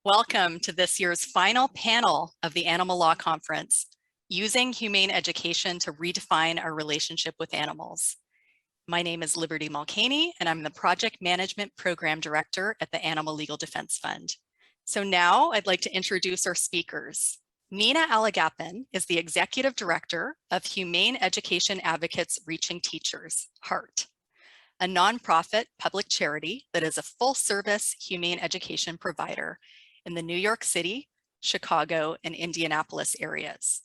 Welcome to this year's final panel of the Animal Law Conference, Using Humane Education to Redefine Our Relationship with Animals. My name is Liberty Mulcahy, and I'm the Project Management Program Director at the Animal Legal Defense Fund. So now I'd like to introduce our speakers. Mina Alagappan is the Executive Director of Humane Education Advocates Reaching Teachers, HEART, a nonprofit public charity that is a full-service humane education provider in the New York City, Chicago, and Indianapolis areas.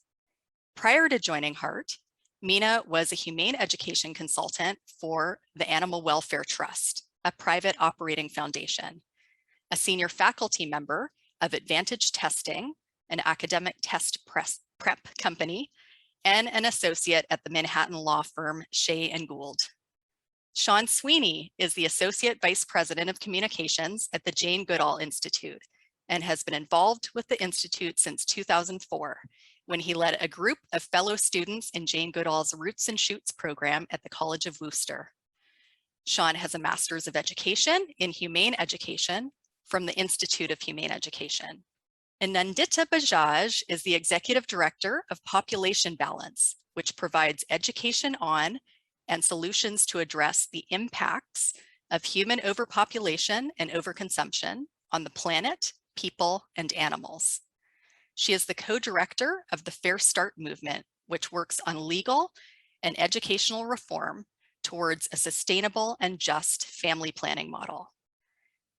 Prior to joining HEART, Mina was a humane education consultant for the Animal Welfare Trust, a private operating foundation, a senior faculty member of Advantage Testing, an academic test prep company, and an associate at the Manhattan law firm Shea and Gould. Sean Sweeney is the Associate Vice President of Communications at the Jane Goodall Institute and has been involved with the Institute since 2004, when he led a group of fellow students in Jane Goodall's Roots and Shoots program at the College of Worcester. Sean has a Master's of Education in Humane Education from the Institute of Humane Education. And Nandita Bajaj is the Executive Director of Population Balance, which provides education on and solutions to address the impacts of human overpopulation and overconsumption on the planet, people, and animals. She is the co-director of the Fair Start movement, which works on legal and educational reform towards a sustainable and just family planning model.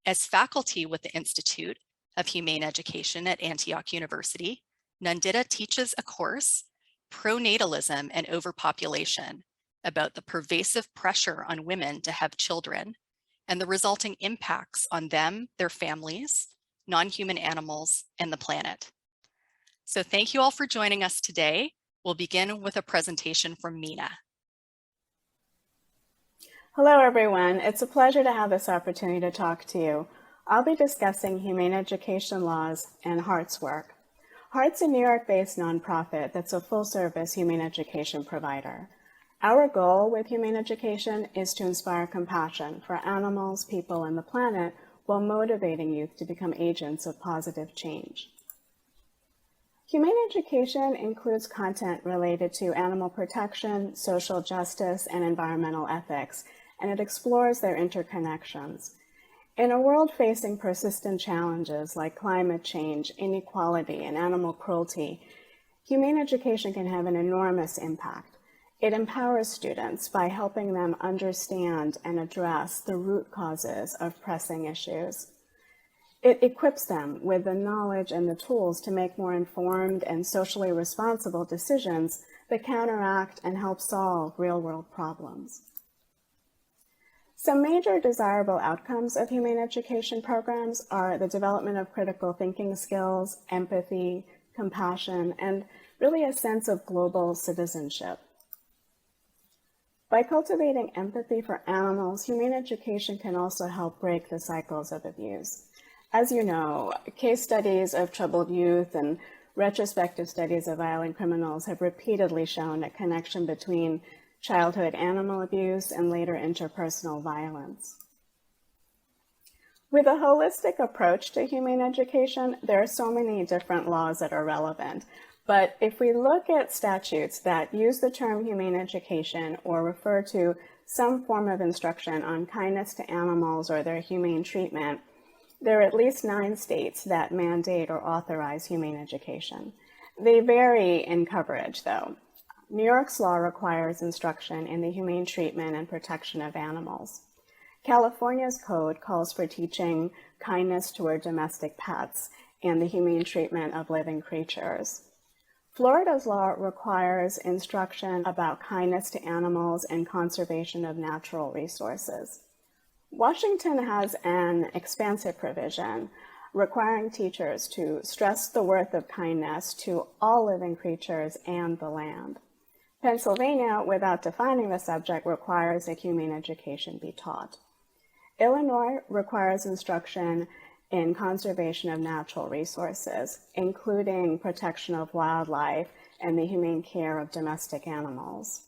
As faculty with the Institute of Humane Education at Antioch University, Nandita teaches a course, Pronatalism and Overpopulation, about the pervasive pressure on women to have children and the resulting impacts on them, their families, non-human animals, and the planet. So thank you all for joining us today. We'll begin with a presentation from Mina. Hello, everyone. It's a pleasure to have this opportunity to talk to you. I'll be discussing humane education laws and HEART's work. HEART's a New York-based nonprofit that's a full-service humane education provider. Our goal with humane education is to inspire compassion for animals, people, and the planet while motivating youth to become agents of positive change. Humane education includes content related to animal protection, social justice, and environmental ethics, and it explores their interconnections. In a world facing persistent challenges like climate change, inequality, and animal cruelty, humane education can have an enormous impact. It empowers students by helping them understand and address the root causes of pressing issues. It equips them with the knowledge and the tools to make more informed and socially responsible decisions that counteract and help solve real-world problems. Some major desirable outcomes of humane education programs are the development of critical thinking skills, empathy, compassion, and really a sense of global citizenship. By cultivating empathy for animals, humane education can also help break the cycles of abuse. As you know, case studies of troubled youth and retrospective studies of violent criminals have repeatedly shown a connection between childhood animal abuse and later interpersonal violence. With a holistic approach to humane education, there are so many different laws that are relevant. But if we look at statutes that use the term humane education or refer to some form of instruction on kindness to animals or their humane treatment, there are at least 9 states that mandate or authorize humane education. They vary in coverage, though. New York's law requires instruction in the humane treatment and protection of animals. California's code calls for teaching kindness toward domestic pets and the humane treatment of living creatures. Florida's law requires instruction about kindness to animals and conservation of natural resources. Washington has an expansive provision requiring teachers to stress the worth of kindness to all living creatures and the land. Pennsylvania, without defining the subject, requires that humane education be taught. Illinois requires instruction in conservation of natural resources, including protection of wildlife and the humane care of domestic animals.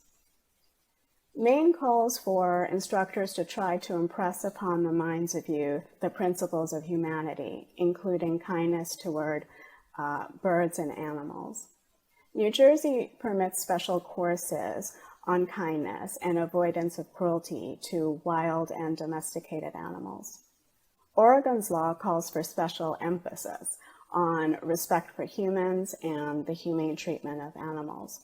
Maine calls for instructors to try to impress upon the minds of youth the principles of humanity, including kindness toward birds and animals. New Jersey permits special courses on kindness and avoidance of cruelty to wild and domesticated animals. Oregon's law calls for special emphasis on respect for humans and the humane treatment of animals.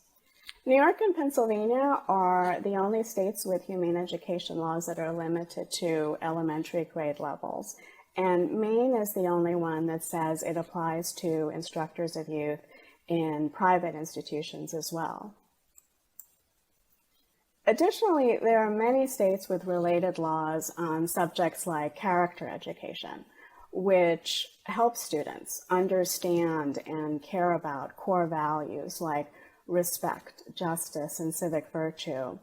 New York and Pennsylvania are the only states with humane education laws that are limited to elementary grade levels, and Maine is the only one that says it applies to instructors of youth in private institutions as well. Additionally, there are many states with related laws on subjects like character education, which help students understand and care about core values like respect, justice, and civic virtue.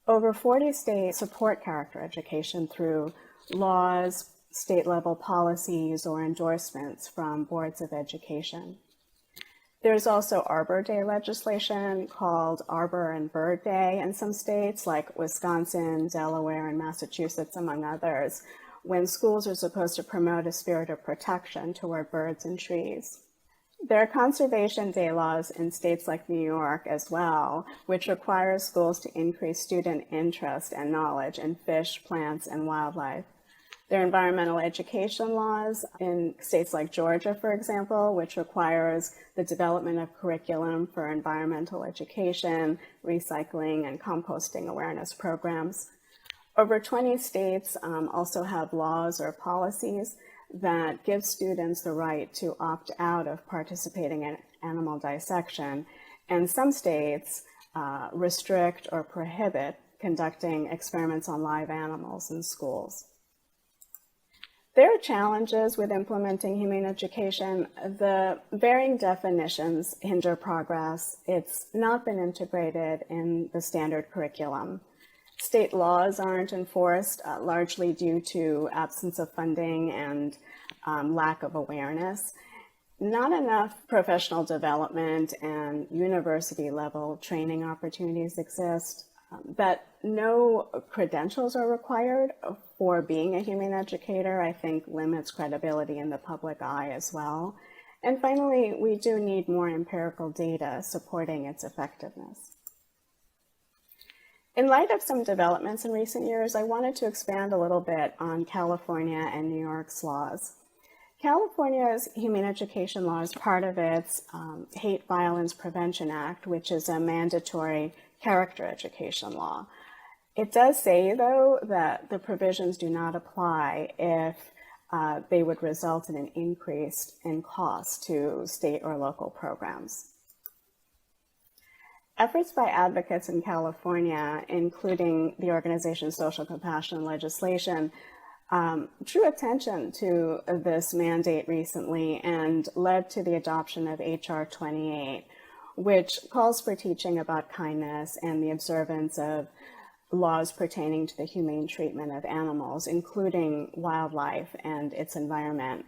Over 40 states support character education through laws, state-level policies, or endorsements from boards of education. There's also Arbor Day legislation called Arbor and Bird Day in some states like Wisconsin, Delaware, and Massachusetts, among others, when schools are supposed to promote a spirit of protection toward birds and trees. There are Conservation Day laws in states like New York as well, which require schools to increase student interest and knowledge in fish, plants, and wildlife. There are environmental education laws in states like Georgia, for example, which requires the development of curriculum for environmental education, recycling, and composting awareness programs. Over 20 states also have laws or policies that give students the right to opt out of participating in animal dissection, and some states restrict or prohibit conducting experiments on live animals in schools. There are challenges with implementing humane education. The varying definitions hinder progress. It's not been integrated in the standard curriculum. State laws aren't enforced, largely due to absence of funding and lack of awareness. Not enough professional development and university-level training opportunities exist. That no credentials are required for being a humane educator, I think, limits credibility in the public eye as well. And finally, we do need more empirical data supporting its effectiveness. In light of some developments in recent years, I wanted to expand a little bit on California and New York's laws. California's humane education law is part of its Hate Violence Prevention Act, which is a mandatory character education law. It does say, though, that the provisions do not apply if they would result in an increase in cost to state or local programs. Efforts by advocates in California, including the organization Social Compassion Legislation, drew attention to this mandate recently and led to the adoption of H.R. 28, which calls for teaching about kindness and the observance of laws pertaining to the humane treatment of animals, including wildlife and its environment.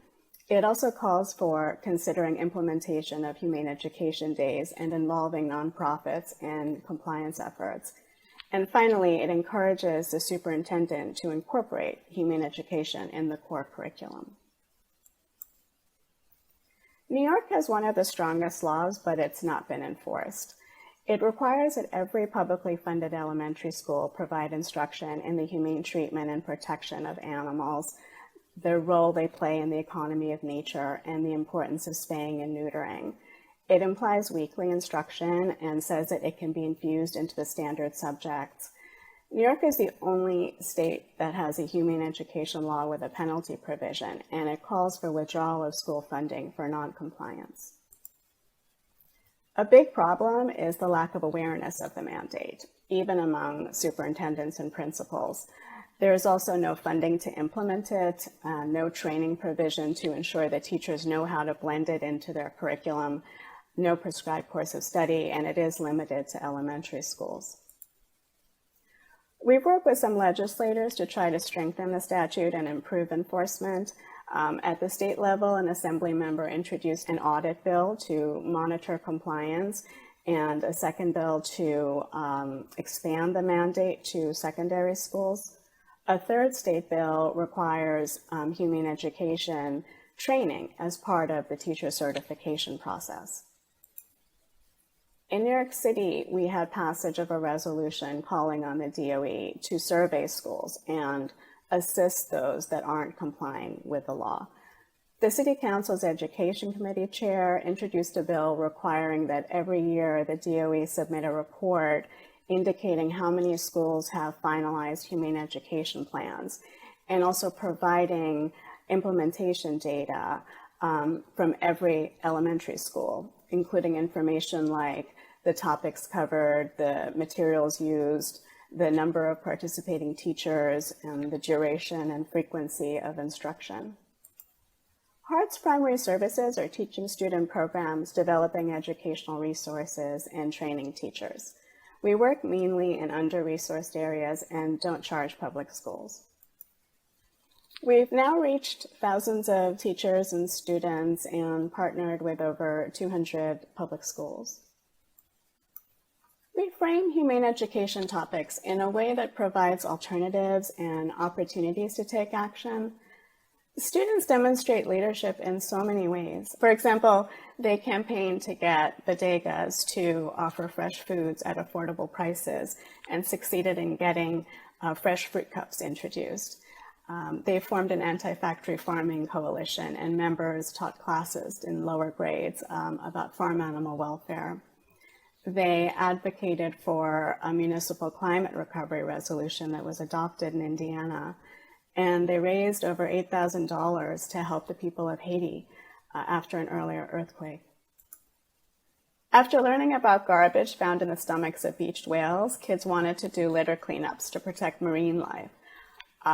It also calls for considering implementation of humane education days and involving nonprofits in compliance efforts. And finally, it encourages the superintendent to incorporate humane education in the core curriculum. New York has one of the strongest laws, but it's not been enforced. It requires that every publicly funded elementary school provide instruction in the humane treatment and protection of animals, the role they play in the economy of nature, and the importance of spaying and neutering. It implies weekly instruction and says that it can be infused into the standard subjects. New York is the only state that has a humane education law with a penalty provision, and it calls for withdrawal of school funding for noncompliance. A big problem is the lack of awareness of the mandate, even among superintendents and principals. There is also no funding to implement it, no training provision to ensure that teachers know how to blend it into their curriculum, no prescribed course of study, and it is limited to elementary schools. We've worked with some legislators to try to strengthen the statute and improve enforcement. At the state level, an assembly member introduced an audit bill to monitor compliance, and a second bill to expand the mandate to secondary schools. A third state bill requires humane education training as part of the teacher certification process. In New York City, we had passage of a resolution calling on the DOE to survey schools and assist those that aren't complying with the law. The City Council's Education Committee chair introduced a bill requiring that every year the DOE submit a report indicating how many schools have finalized humane education plans, and also providing implementation data from every elementary school, including information like the topics covered, the materials used, the number of participating teachers, and the duration and frequency of instruction. HEART's primary services are teaching student programs, developing educational resources, and training teachers. We work mainly in under-resourced areas and don't charge public schools. We've now reached thousands of teachers and students and partnered with over 200 public schools. We frame humane education topics in a way that provides alternatives and opportunities to take action. Students demonstrate leadership in so many ways. For example, they campaigned to get bodegas to offer fresh foods at affordable prices and succeeded in getting fresh fruit cups introduced. They formed an anti-factory farming coalition, and members taught classes in lower grades about farm animal welfare. They advocated for a municipal climate recovery resolution that was adopted in Indiana, and they raised over $8,000 to help the people of Haiti after an earlier earthquake. After learning about garbage found in the stomachs of beached whales, kids wanted to do litter cleanups to protect marine life.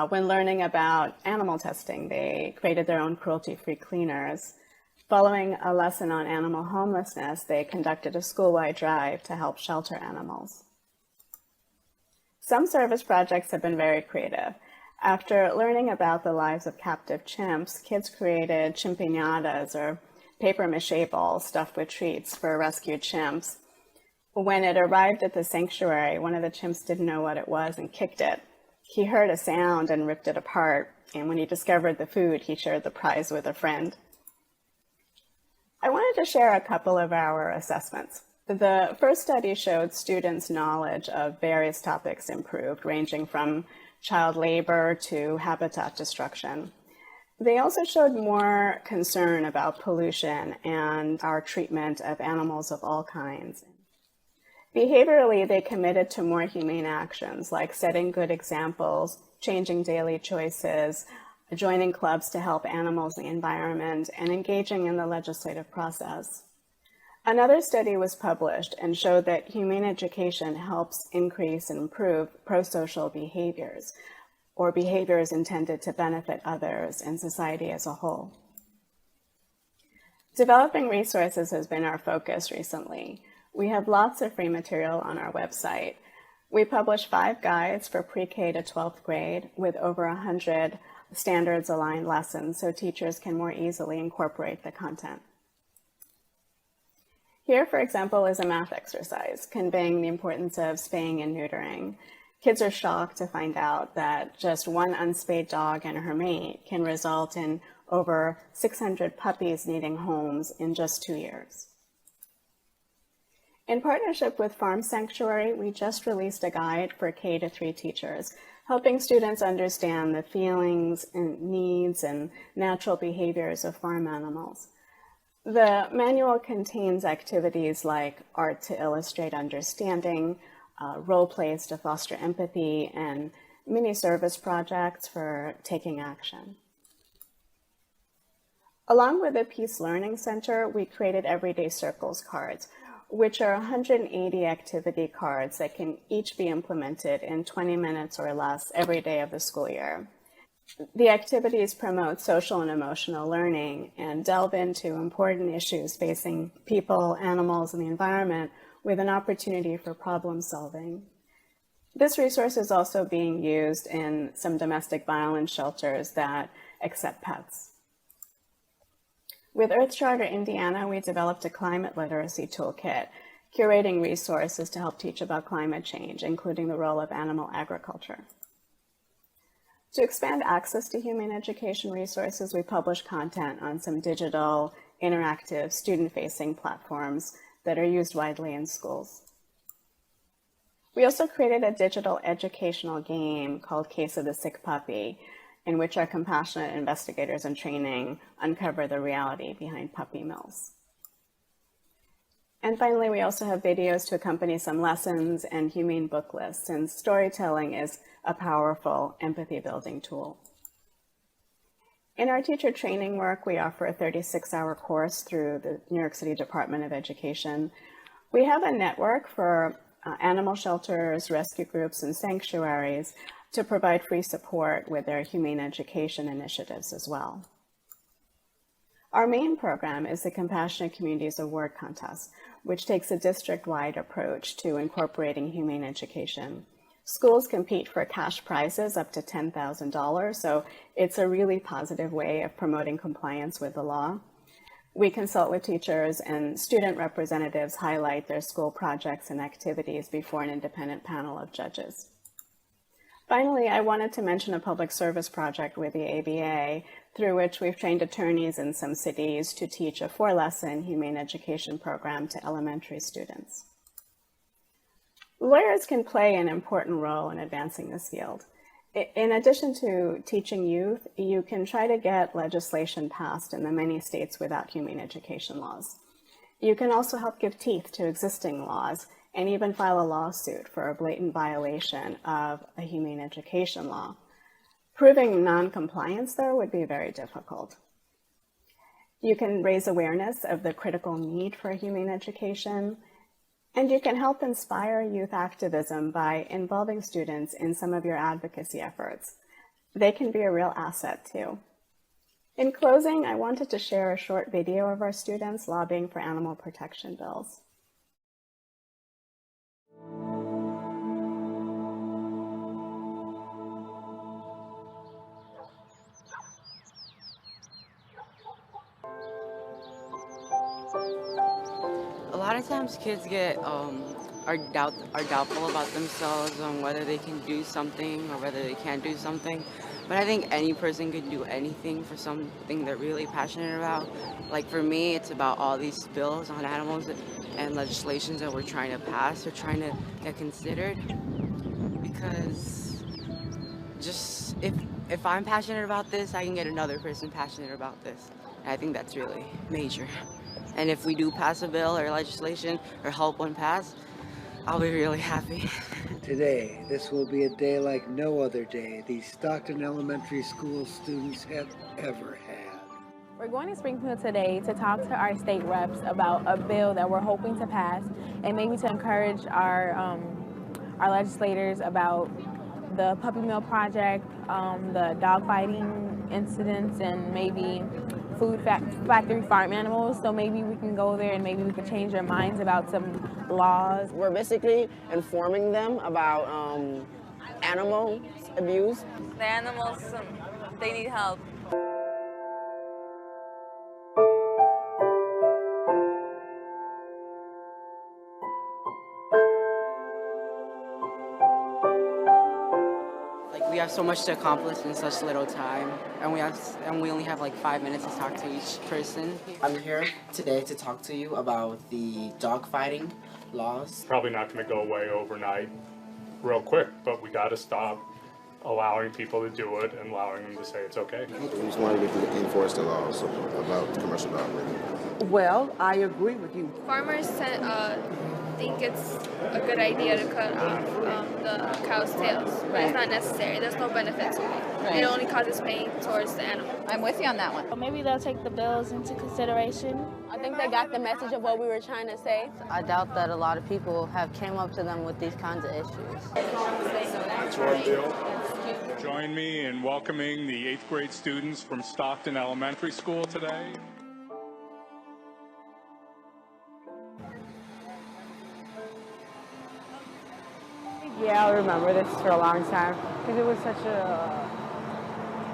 When learning about animal testing, they created their own cruelty-free cleaners. Following a lesson on animal homelessness, they conducted a school-wide drive to help shelter animals. Some service projects have been very creative. After learning about the lives of captive chimps, kids created chimpinadas, or paper mache balls stuffed with treats for rescued chimps. When it arrived at the sanctuary, one of the chimps didn't know what it was and kicked it. He heard a sound and ripped it apart, and when he discovered the food, he shared the prize with a friend. I wanted to share a couple of our assessments. The first study showed students' knowledge of various topics improved, ranging from child labor to habitat destruction. They also showed more concern about pollution and our treatment of animals of all kinds. Behaviorally, they committed to more humane actions like setting good examples, changing daily choices, joining clubs to help animals and the environment, and engaging in the legislative process. Another study was published and showed that humane education helps increase and improve prosocial behaviors, or behaviors intended to benefit others and society as a whole. Developing resources has been our focus recently. We have lots of free material on our website. We publish 5 guides for pre-K to 12th grade with over 100 standards-aligned lessons so teachers can more easily incorporate the content. Here, for example, is a math exercise conveying the importance of spaying and neutering. Kids are shocked to find out that just one unspayed dog and her mate can result in over 600 puppies needing homes in just 2 years. In partnership with Farm Sanctuary, we just released a guide for K-3 teachers, helping students understand the feelings and needs and natural behaviors of farm animals. The manual contains activities like art to illustrate understanding, role plays to foster empathy, and mini service projects for taking action. Along with the Peace Learning Center, we created Everyday Circles cards, which are 180 activity cards that can each be implemented in 20 minutes or less every day of the school year. The activities promote social and emotional learning and delve into important issues facing people, animals, and the environment with an opportunity for problem solving. This resource is also being used in some domestic violence shelters that accept pets. With Earth Charter Indiana, we developed a climate literacy toolkit. curating resources to help teach about climate change, including the role of animal agriculture. To expand access to humane education resources, we publish content on some digital, interactive, student-facing platforms that are used widely in schools. We also created a digital educational game called Case of the Sick Puppy, in which our compassionate investigators in training uncover the reality behind puppy mills. And finally, we also have videos to accompany some lessons and humane book lists, and storytelling is a powerful empathy-building tool. In our teacher training work, we offer a 36-hour course through the New York City Department of Education. We have a network for animal shelters, rescue groups, and sanctuaries to provide free support with their humane education initiatives as well. Our main program is the Compassionate Communities Award Contest, which takes a district-wide approach to incorporating humane education. Schools compete for cash prizes up to $10,000, so it's a really positive way of promoting compliance with the law. We consult with teachers, and student representatives highlight their school projects and activities before an independent panel of judges. Finally, I wanted to mention a public service project with the ABA, through which we've trained attorneys in some cities to teach a 4-lesson humane education program to elementary students. Lawyers can play an important role in advancing this field. In addition to teaching youth, you can try to get legislation passed in the many states without humane education laws. You can also help give teeth to existing laws and even file a lawsuit for a blatant violation of a humane education law. Proving non-compliance, though, would be very difficult. You can raise awareness of the critical need for humane education, and you can help inspire youth activism by involving students in some of your advocacy efforts. They can be a real asset, too. In closing, I wanted to share a short video of our students lobbying for animal protection bills. A lot of times kids get are doubtful about themselves on whether they can do something or whether they can't do something. But I think any person can do anything for something they're really passionate about. Like for me, it's about all these bills on animals and legislations that we're trying to pass or trying to get considered. Because just if I'm passionate about this, I can get another person passionate about this. And I think that's really major. And if we do pass a bill or legislation or help one pass, I'll be really happy. Today, this will be a day like no other day these Stockton Elementary School students have ever had. We're going to Springfield today to talk to our state reps about a bill that we're hoping to pass and maybe to encourage our legislators about the puppy mill project, the dog fighting incidents, and maybe food factory farm animals. So maybe we can go there and maybe we can change their minds about some laws. We're basically informing them about animal abuse. The animals, they need help. We have so much to accomplish in such little time, and we only have like 5 minutes to talk to each person. I'm here today to talk to you about the dog fighting laws. Probably not going to go away overnight real quick, but we got to stop allowing people to do it and allowing them to say it's okay. We just wanted to enforce the laws about commercial dog breeding. Well, I agree with you. Farmers think it's a good idea to cut off the cow's tails, but it's not necessary. There's no benefit to it. Right. It only causes pain towards the animal. I'm with you on that one. Well, maybe they'll take the bills into consideration. I think they got the message of what we were trying to say. I doubt that a lot of people have came up to them with these kinds of issues. Join me in welcoming the 8th grade students from Stockton Elementary School today. Yeah, I'll remember this for a long time because it was such a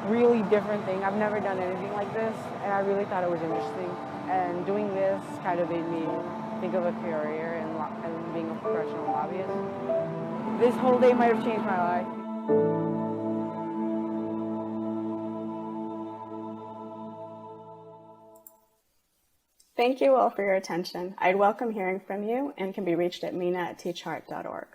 really different thing. I've never done anything like this, and I really thought it was interesting. And doing this kind of made me think of a career and being a professional lobbyist. This whole day might have changed my life. Thank you all for your attention. I'd welcome hearing from you and can be reached at mina@teachheart.org.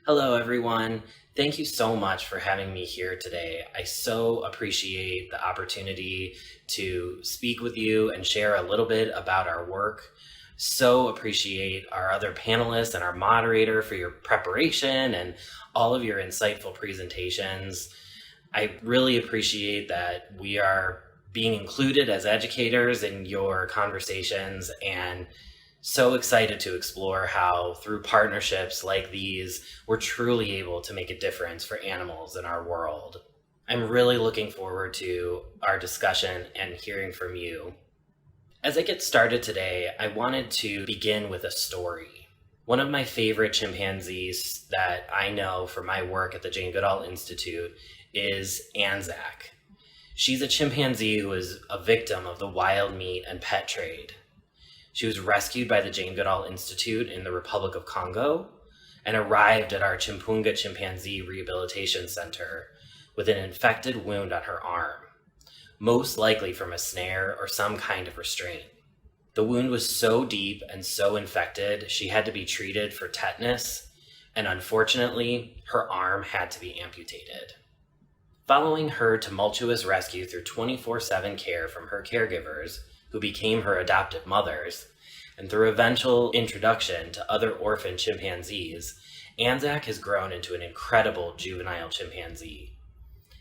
Hello, everyone. Thank you so much for having me here today. I so appreciate the opportunity to speak with you and share a little bit about our work. So appreciate our other panelists and our moderator for your preparation and all of your insightful presentations. I really appreciate that we are being included as educators in your conversations, and so excited to explore how through partnerships like these, we're truly able to make a difference for animals in our world. I'm really looking forward to our discussion and hearing from you. As I get started today, I wanted to begin with a story. One of my favorite chimpanzees that I know from my work at the Jane Goodall Institute is Anzac. She's a chimpanzee who is a victim of the wild meat and pet trade. She was rescued by the Jane Goodall Institute in the Republic of Congo and arrived at our Chimpunga Chimpanzee Rehabilitation Center with an infected wound on her arm, most likely from a snare or some kind of restraint. The wound was so deep and so infected, she had to be treated for tetanus, and unfortunately, her arm had to be amputated. Following her tumultuous rescue through 24/7 care from her caregivers, who became her adoptive mothers, and through eventual introduction to other orphan chimpanzees, Anzac has grown into an incredible juvenile chimpanzee.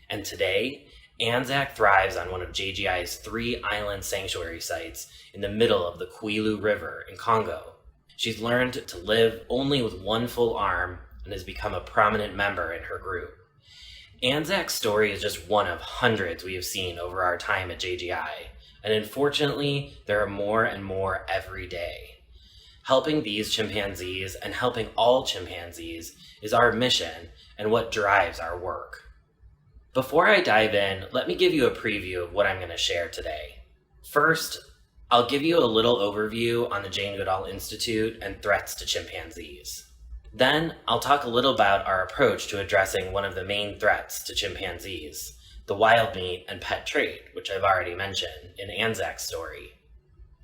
And today, Anzac thrives on one of JGI's 3 island sanctuary sites in the middle of the Kwilu River in Congo. She's learned to live only with one full arm and has become a prominent member in her group. Anzac's story is just one of hundreds we have seen over our time at JGI. And unfortunately, there are more and more every day. Helping these chimpanzees and helping all chimpanzees is our mission and what drives our work. Before I dive in, let me give you a preview of what I'm going to share today. First, I'll give you a little overview on the Jane Goodall Institute and threats to chimpanzees. Then, I'll talk a little about our approach to addressing one of the main threats to chimpanzees, the wild meat and pet trade, which I've already mentioned in Anzac's story.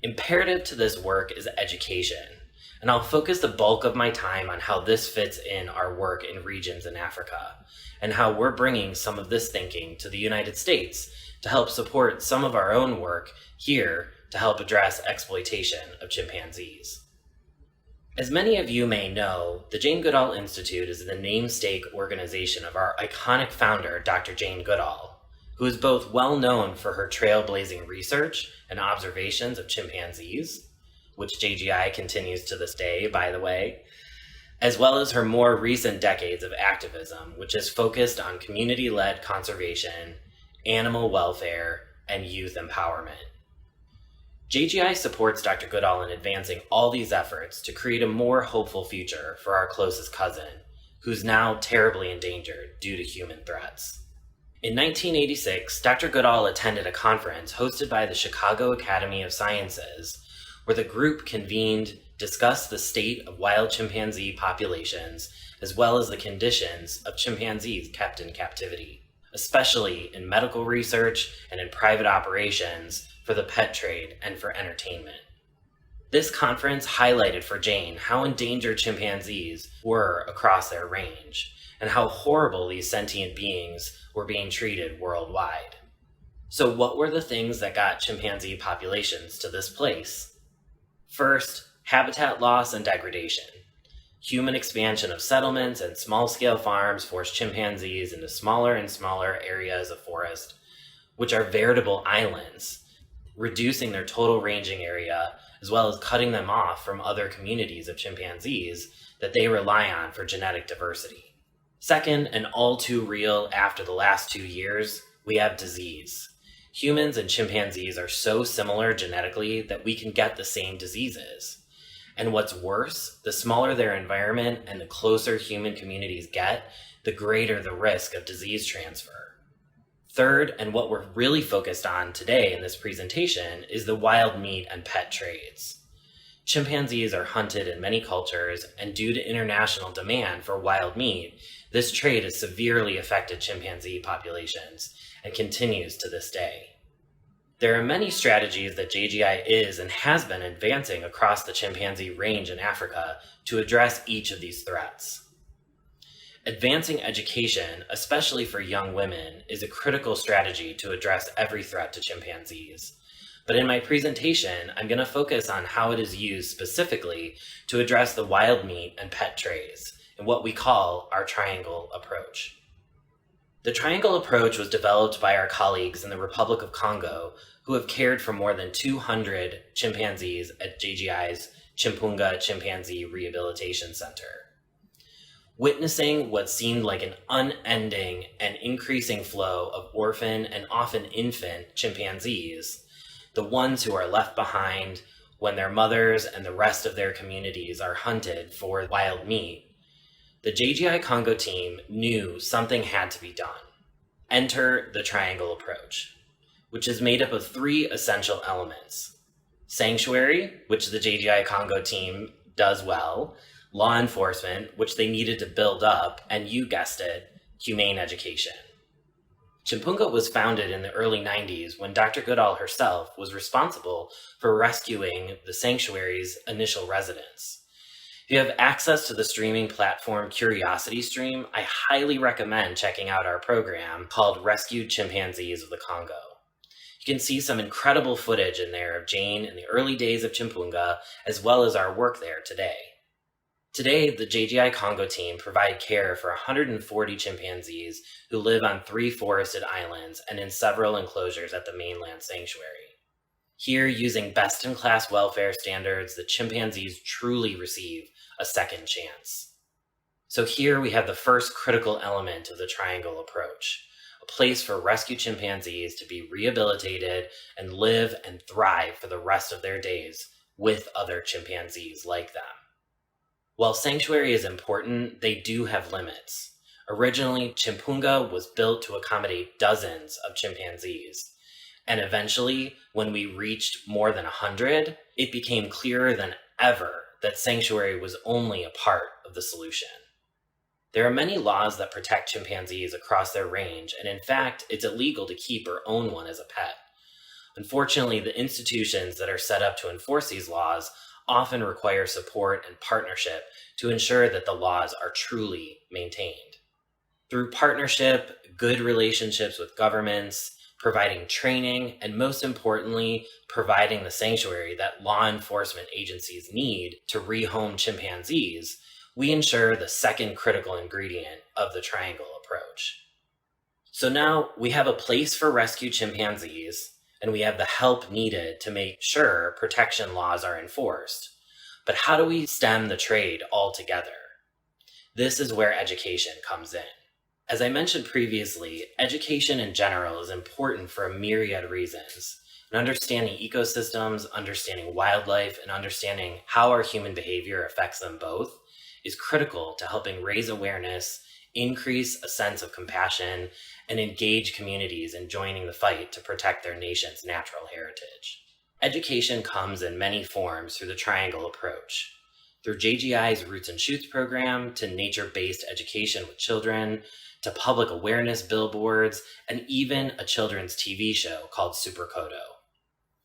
Imperative to this work is education, and I'll focus the bulk of my time on how this fits in our work in regions in Africa, and how we're bringing some of this thinking to the United States to help support some of our own work here to help address exploitation of chimpanzees. As many of you may know, the Jane Goodall Institute is the namesake organization of our iconic founder, Dr. Jane Goodall, who is both well known for her trailblazing research and observations of chimpanzees, which JGI continues to this day, by the way, as well as her more recent decades of activism, which is focused on community-led conservation, animal welfare, and youth empowerment. JGI supports Dr. Goodall in advancing all these efforts to create a more hopeful future for our closest cousin, who's now terribly endangered due to human threats. In 1986, Dr. Goodall attended a conference hosted by the Chicago Academy of Sciences, where the group convened, discussed the state of wild chimpanzee populations, as well as the conditions of chimpanzees kept in captivity, especially in medical research and in private operations for the pet trade and for entertainment. This conference highlighted for Jane how endangered chimpanzees were across their range, and how horrible these sentient beings were being treated worldwide. So what were the things that got chimpanzee populations to this place? First, habitat loss and degradation. Human expansion of settlements and small-scale farms forced chimpanzees into smaller and smaller areas of forest, which are veritable islands, reducing their total ranging area, as well as cutting them off from other communities of chimpanzees that they rely on for genetic diversity. Second, and all too real after the last 2 years, we have disease. Humans and chimpanzees are so similar genetically that we can get the same diseases. And what's worse, the smaller their environment and the closer human communities get, the greater the risk of disease transfer. Third, and what we're really focused on today in this presentation, is the wild meat and pet trades. Chimpanzees are hunted in many cultures, and due to international demand for wild meat, this trade has severely affected chimpanzee populations and continues to this day. There are many strategies that JGI is and has been advancing across the chimpanzee range in Africa to address each of these threats. Advancing education, especially for young women, is a critical strategy to address every threat to chimpanzees. But in my presentation, I'm going to focus on how it is used specifically to address the wild meat and pet trades in what we call our triangle approach. The triangle approach was developed by our colleagues in the Republic of Congo, who have cared for more than 200 chimpanzees at JGI's Chimpunga Chimpanzee Rehabilitation Center. Witnessing what seemed like an unending and increasing flow of orphan and often infant chimpanzees, the ones who are left behind when their mothers and the rest of their communities are hunted for wild meat, the JGI Congo team knew something had to be done. Enter the triangle approach, which is made up of 3 essential elements: sanctuary, which the JGI Congo team does well, law enforcement, which they needed to build up, and you guessed it, humane education. Chimpunga was founded in the early 90s when Dr. Goodall herself was responsible for rescuing the sanctuary's initial residents. If you have access to the streaming platform CuriosityStream, I highly recommend checking out our program called Rescued Chimpanzees of the Congo. You can see some incredible footage in there of Jane in the early days of Chimpunga, as well as our work there today. Today, the JGI Congo team provide care for 140 chimpanzees who live on 3 forested islands and in several enclosures at the mainland sanctuary. Here, using best-in-class welfare standards, the chimpanzees truly receive a second chance. So here we have the first critical element of the triangle approach, a place for rescue chimpanzees to be rehabilitated and live and thrive for the rest of their days with other chimpanzees like them. While sanctuary is important, they do have limits. Originally, Chimpunga was built to accommodate dozens of chimpanzees. And eventually, when we reached more than 100, it became clearer than ever that sanctuary was only a part of the solution. There are many laws that protect chimpanzees across their range, and in fact, it's illegal to keep or own one as a pet. Unfortunately, the institutions that are set up to enforce these laws often require support and partnership to ensure that the laws are truly maintained. Through partnership, good relationships with governments, providing training, and most importantly, providing the sanctuary that law enforcement agencies need to rehome chimpanzees, we ensure the second critical ingredient of the triangle approach. So now we have a place for rescued chimpanzees, and we have the help needed to make sure protection laws are enforced. But how do we stem the trade altogether? This is where education comes in. As I mentioned previously, education in general is important for a myriad of reasons. And understanding ecosystems, understanding wildlife, and understanding how our human behavior affects them both is critical to helping raise awareness, increase a sense of compassion, and engage communities in joining the fight to protect their nation's natural heritage. Education comes in many forms through the triangle approach. Through JGI's Roots and Shoots program, to nature-based education with children, to public awareness billboards, and even a children's TV show called Super Kodo.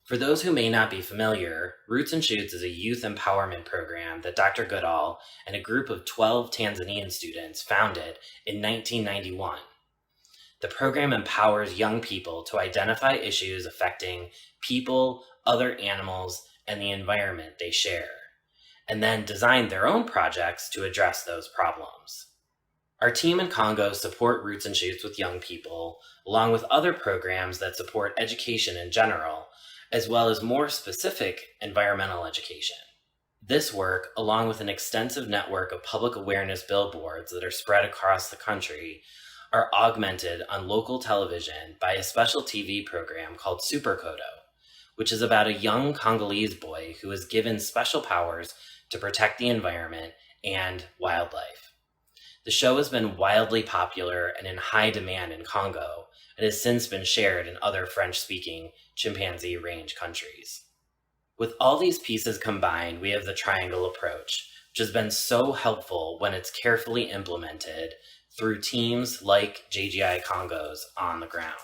For those who may not be familiar, Roots and Shoots is a youth empowerment program that Dr. Goodall and a group of 12 Tanzanian students founded in 1991. The program empowers young people to identify issues affecting people, other animals, and the environment they share, and then design their own projects to address those problems. Our team in Congo support Roots and Shoots with young people, along with other programs that support education in general, as well as more specific environmental education. This work, along with an extensive network of public awareness billboards that are spread across the country, are augmented on local television by a special TV program called Super Kodo, which is about a young Congolese boy who is given special powers to protect the environment and wildlife. The show has been wildly popular and in high demand in Congo, and has since been shared in other French-speaking chimpanzee range countries. With all these pieces combined, we have the triangle approach, which has been so helpful when it's carefully implemented through teams like JGI Congo's on the ground.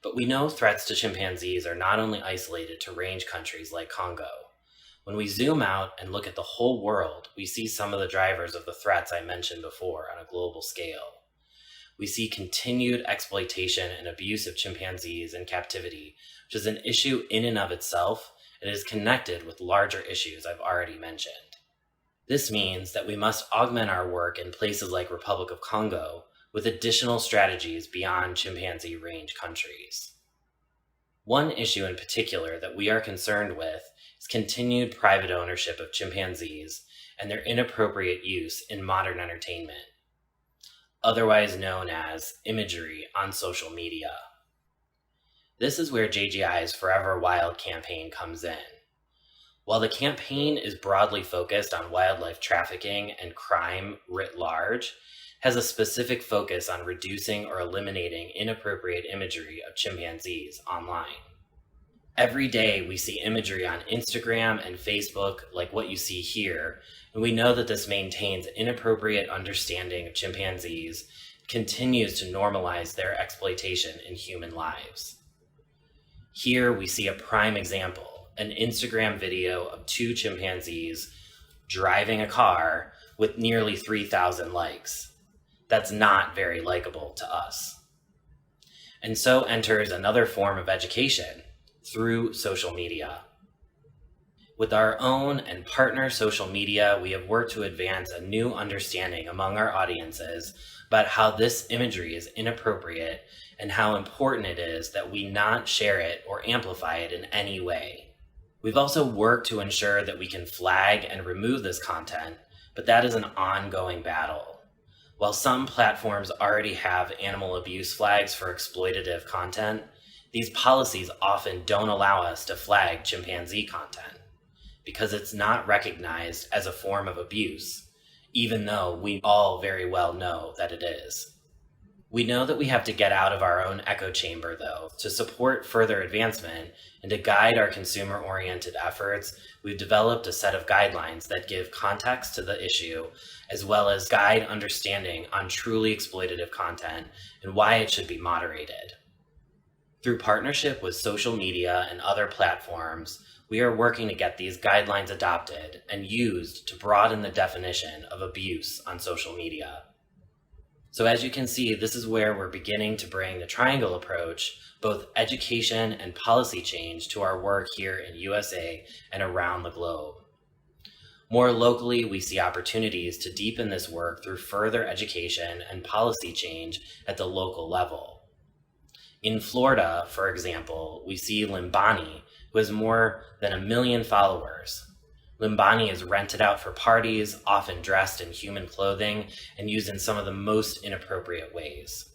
But we know threats to chimpanzees are not only isolated to range countries like Congo. When we zoom out and look at the whole world, we see some of the drivers of the threats I mentioned before on a global scale. We see continued exploitation and abuse of chimpanzees in captivity, which is an issue in and of itself, and is connected with larger issues I've already mentioned. This means that we must augment our work in places like Republic of Congo with additional strategies beyond chimpanzee range countries. One issue in particular that we are concerned with is continued private ownership of chimpanzees and their inappropriate use in modern entertainment, otherwise known as imagery on social media. This is where JGI's Forever Wild campaign comes in. While the campaign is broadly focused on wildlife trafficking and crime writ large, it has a specific focus on reducing or eliminating inappropriate imagery of chimpanzees online. Every day we see imagery on Instagram and Facebook like what you see here, and we know that this maintains inappropriate understanding of chimpanzees, continues to normalize their exploitation in human lives. Here we see a prime example, an Instagram video of two chimpanzees driving a car with nearly 3,000 likes. That's not very likable to us. And so enters another form of education through social media. With our own and partner social media, we have worked to advance a new understanding among our audiences about how this imagery is inappropriate and how important it is that we not share it or amplify it in any way. We've also worked to ensure that we can flag and remove this content, but that is an ongoing battle. While some platforms already have animal abuse flags for exploitative content, these policies often don't allow us to flag chimpanzee content because it's not recognized as a form of abuse, even though we all very well know that it is. We know that we have to get out of our own echo chamber, though, to support further advancement and to guide our consumer-oriented efforts. We've developed a set of guidelines that give context to the issue, as well as guide understanding on truly exploitative content and why it should be moderated. Through partnership with social media and other platforms, we are working to get these guidelines adopted and used to broaden the definition of abuse on social media. So as you can see, this is where we're beginning to bring the triangle approach, both education and policy change, to our work here in USA and around the globe. More locally, we see opportunities to deepen this work through further education and policy change at the local level. In Florida, for example, we see Limbani, who has more than 1 million followers. Limbani is rented out for parties, often dressed in human clothing, and used in some of the most inappropriate ways.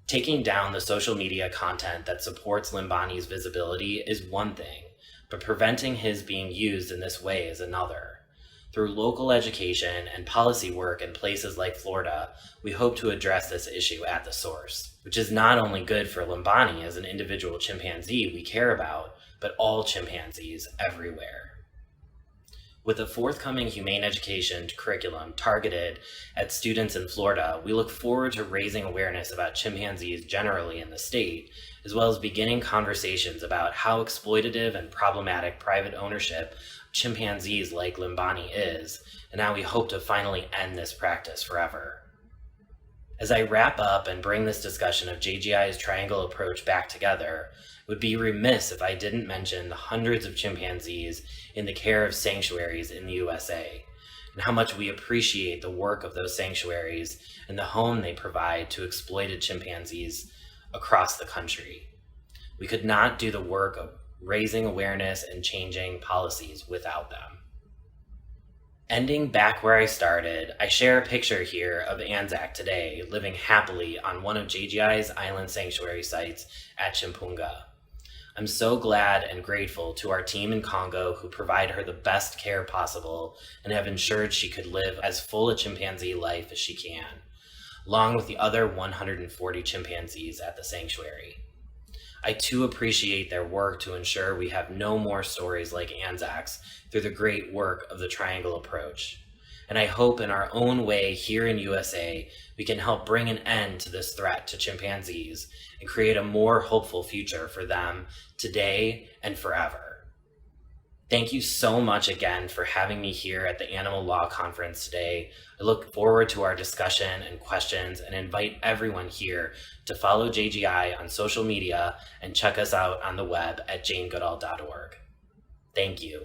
Taking down the social media content that supports Limbani's visibility is one thing, but preventing his being used in this way is another. Through local education and policy work in places like Florida, we hope to address this issue at the source, which is not only good for Limbani as an individual chimpanzee we care about, but all chimpanzees everywhere. With a forthcoming humane education curriculum targeted at students in Florida, we look forward to raising awareness about chimpanzees generally in the state, as well as beginning conversations about how exploitative and problematic private ownership of chimpanzees like Limbani is, and how we hope to finally end this practice forever. As I wrap up and bring this discussion of JGI's triangle approach back together, it would be remiss if I didn't mention the hundreds of chimpanzees in the care of sanctuaries in the USA, and how much we appreciate the work of those sanctuaries and the home they provide to exploited chimpanzees across the country. We could not do the work of raising awareness and changing policies without them. Ending back where I started, I share a picture here of Anzac today living happily on one of JGI's island sanctuary sites at Chimpunga. I'm so glad and grateful to our team in Congo who provide her the best care possible and have ensured she could live as full a chimpanzee life as she can, along with the other 140 chimpanzees at the sanctuary. I too appreciate their work to ensure we have no more stories like Anzac's through the great work of the Triangle Approach. And I hope in our own way here in USA, we can help bring an end to this threat to chimpanzees and create a more hopeful future for them today and forever. Thank you so much again for having me here at the Animal Law Conference today. I look forward to our discussion and questions and invite everyone here to follow JGI on social media and check us out on the web at janegoodall.org. Thank you.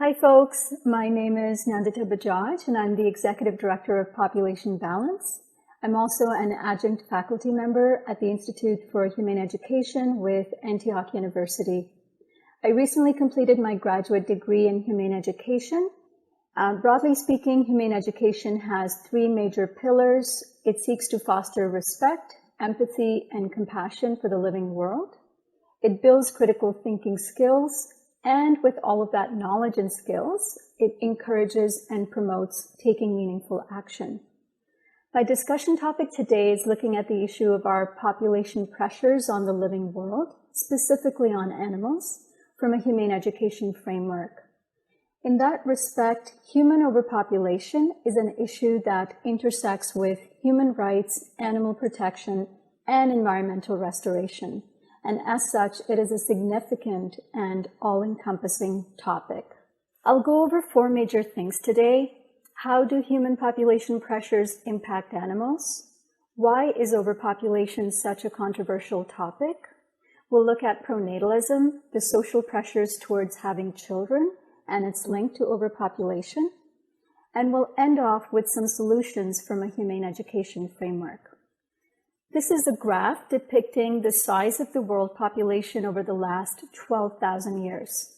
Hi folks, my name is Nandita Bajaj and I'm the Executive Director of Population Balance. I'm also an adjunct faculty member at the Institute for Humane Education with Antioch University. I recently completed my graduate degree in Humane Education. Broadly speaking, Humane Education has three major pillars. It seeks to foster respect, empathy, and compassion for the living world. It builds critical thinking skills. And with all of that knowledge and skills, it encourages and promotes taking meaningful action. My discussion topic today is looking at the issue of our population pressures on the living world, specifically on animals, from a humane education framework. In that respect, human overpopulation is an issue that intersects with human rights, animal protection, and environmental restoration. And as such, it is a significant and all-encompassing topic. I'll go over four major things today. How do human population pressures impact animals? Why is overpopulation such a controversial topic? We'll look at pronatalism, the social pressures towards having children, and its link to overpopulation. And we'll end off with some solutions from a humane education framework. This is a graph depicting the size of the world population over the last 12,000 years.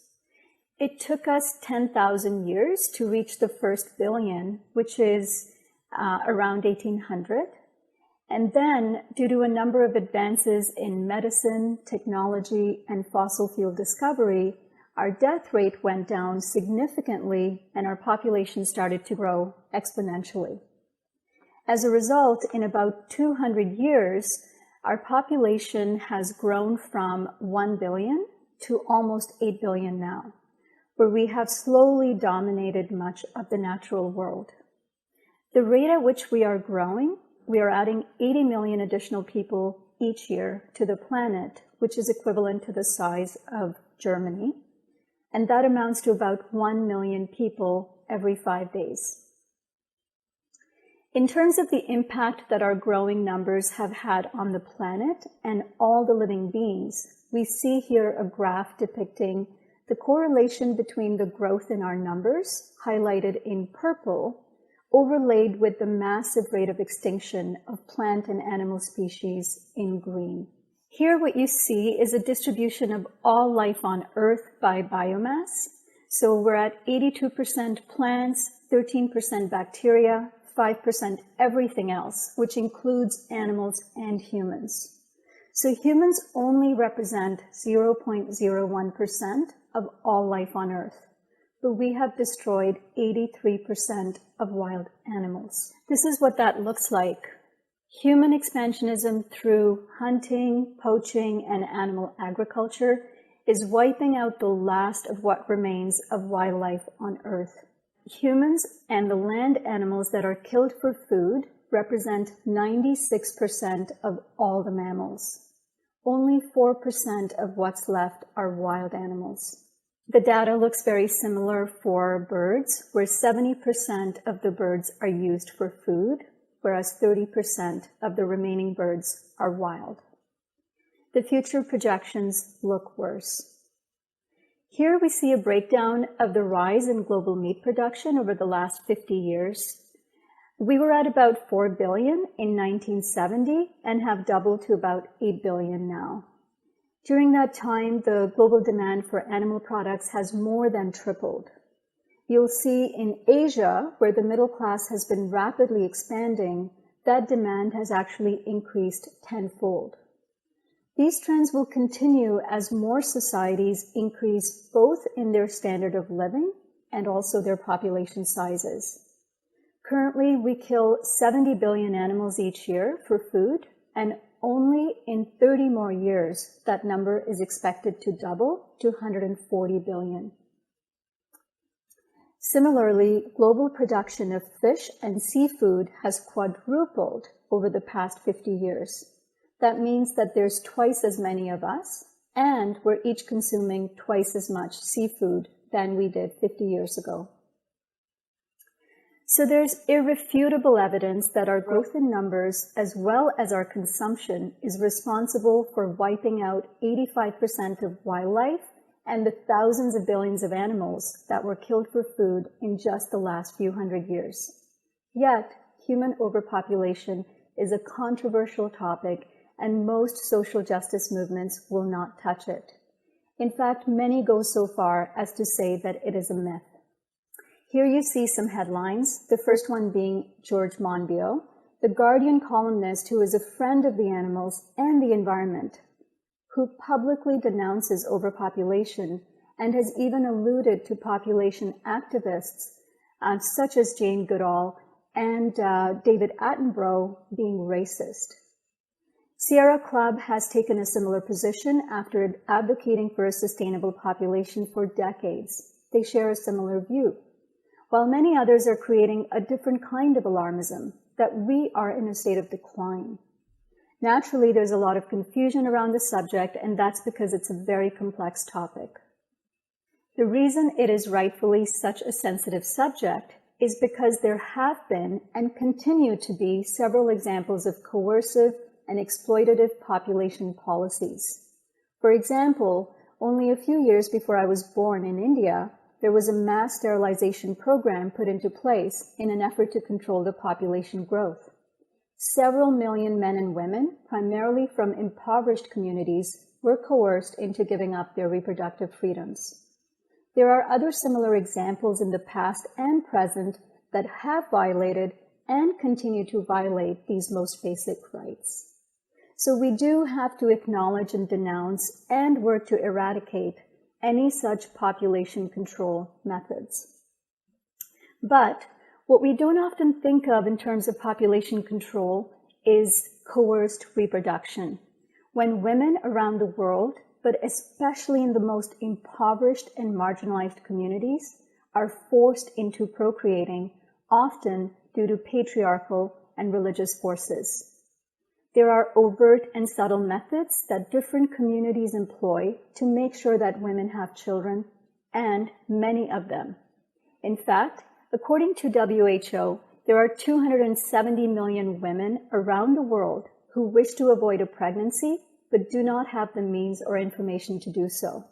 It took us 10,000 years to reach the first billion, which is around 1800. And then, due to a number of advances in medicine, technology, and fossil fuel discovery, our death rate went down significantly and our population started to grow exponentially. As a result, in about 200 years, our population has grown from 1 billion to almost 8 billion now, where we have slowly dominated much of the natural world. The rate at which we are growing, we are adding 80 million additional people each year to the planet, which is equivalent to the size of Germany, and that amounts to about 1 million people every 5 days. In terms of the impact that our growing numbers have had on the planet and all the living beings, we see here a graph depicting the correlation between the growth in our numbers, highlighted in purple, overlaid with the massive rate of extinction of plant and animal species in green. Here what you see is a distribution of all life on Earth by biomass. So we're at 82% plants, 13% bacteria, 5% everything else, which includes animals and humans. So humans only represent 0.01% of all life on Earth, but we have destroyed 83% of wild animals. This is what that looks like. Human expansionism through hunting, poaching, and animal agriculture is wiping out the last of what remains of wildlife on Earth. Humans and the land animals that are killed for food represent 96% of all the mammals. Only 4% of what's left are wild animals. The data looks very similar for birds, where 70% of the birds are used for food, whereas 30% of the remaining birds are wild. The future projections look worse. Here we see a breakdown of the rise in global meat production over the last 50 years. We were at about 4 billion in 1970 and have doubled to about 8 billion now. During that time, the global demand for animal products has more than tripled. You'll see in Asia, where the middle class has been rapidly expanding, that demand has actually increased tenfold. These trends will continue as more societies increase both in their standard of living and also their population sizes. Currently, we kill 70 billion animals each year for food, and only in 30 more years, that number is expected to double to 140 billion. Similarly, global production of fish and seafood has quadrupled over the past 50 years. That means that there's twice as many of us, and we're each consuming twice as much seafood than we did 50 years ago. So there's irrefutable evidence that our growth in numbers, as well as our consumption, is responsible for wiping out 85% of wildlife and the thousands of billions of animals that were killed for food in just the last few hundred years. Yet, human overpopulation is a controversial topic, and most social justice movements will not touch it. In fact, many go so far as to say that it is a myth. Here you see some headlines, the first one being George Monbiot, the Guardian columnist who is a friend of the animals and the environment, who publicly denounces overpopulation and has even alluded to population activists such as Jane Goodall and David Attenborough being racist. Sierra Club has taken a similar position after advocating for a sustainable population for decades. They share a similar view, while many others are creating a different kind of alarmism, that we are in a state of decline. Naturally, there's a lot of confusion around the subject, and that's because it's a very complex topic. The reason it is rightfully such a sensitive subject is because there have been and continue to be several examples of coercive and exploitative population policies. For example, only a few years before I was born in India, there was a mass sterilization program put into place in an effort to control the population growth. Several million men and women, primarily from impoverished communities, were coerced into giving up their reproductive freedoms. There are other similar examples in the past and present that have violated and continue to violate these most basic rights. So we do have to acknowledge and denounce and work to eradicate any such population control methods. But what we don't often think of in terms of population control is coerced reproduction. When women around the world, but especially in the most impoverished and marginalized communities, are forced into procreating, often due to patriarchal and religious forces. There are overt and subtle methods that different communities employ to make sure that women have children, and many of them. In fact, according to WHO, there are 270 million women around the world who wish to avoid a pregnancy but do not have the means or information to do so.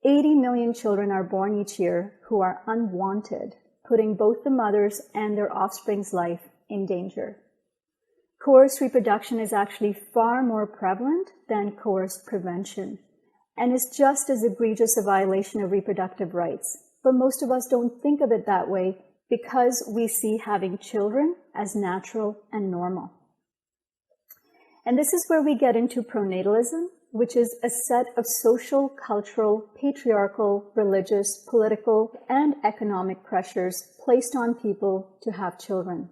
80 million children are born each year who are unwanted, putting both the mother's and their offspring's life in danger. Coerced reproduction is actually far more prevalent than coerced prevention, and is just as egregious a violation of reproductive rights. But most of us don't think of it that way because we see having children as natural and normal. And this is where we get into pronatalism, which is a set of social, cultural, patriarchal, religious, political, and economic pressures placed on people to have children.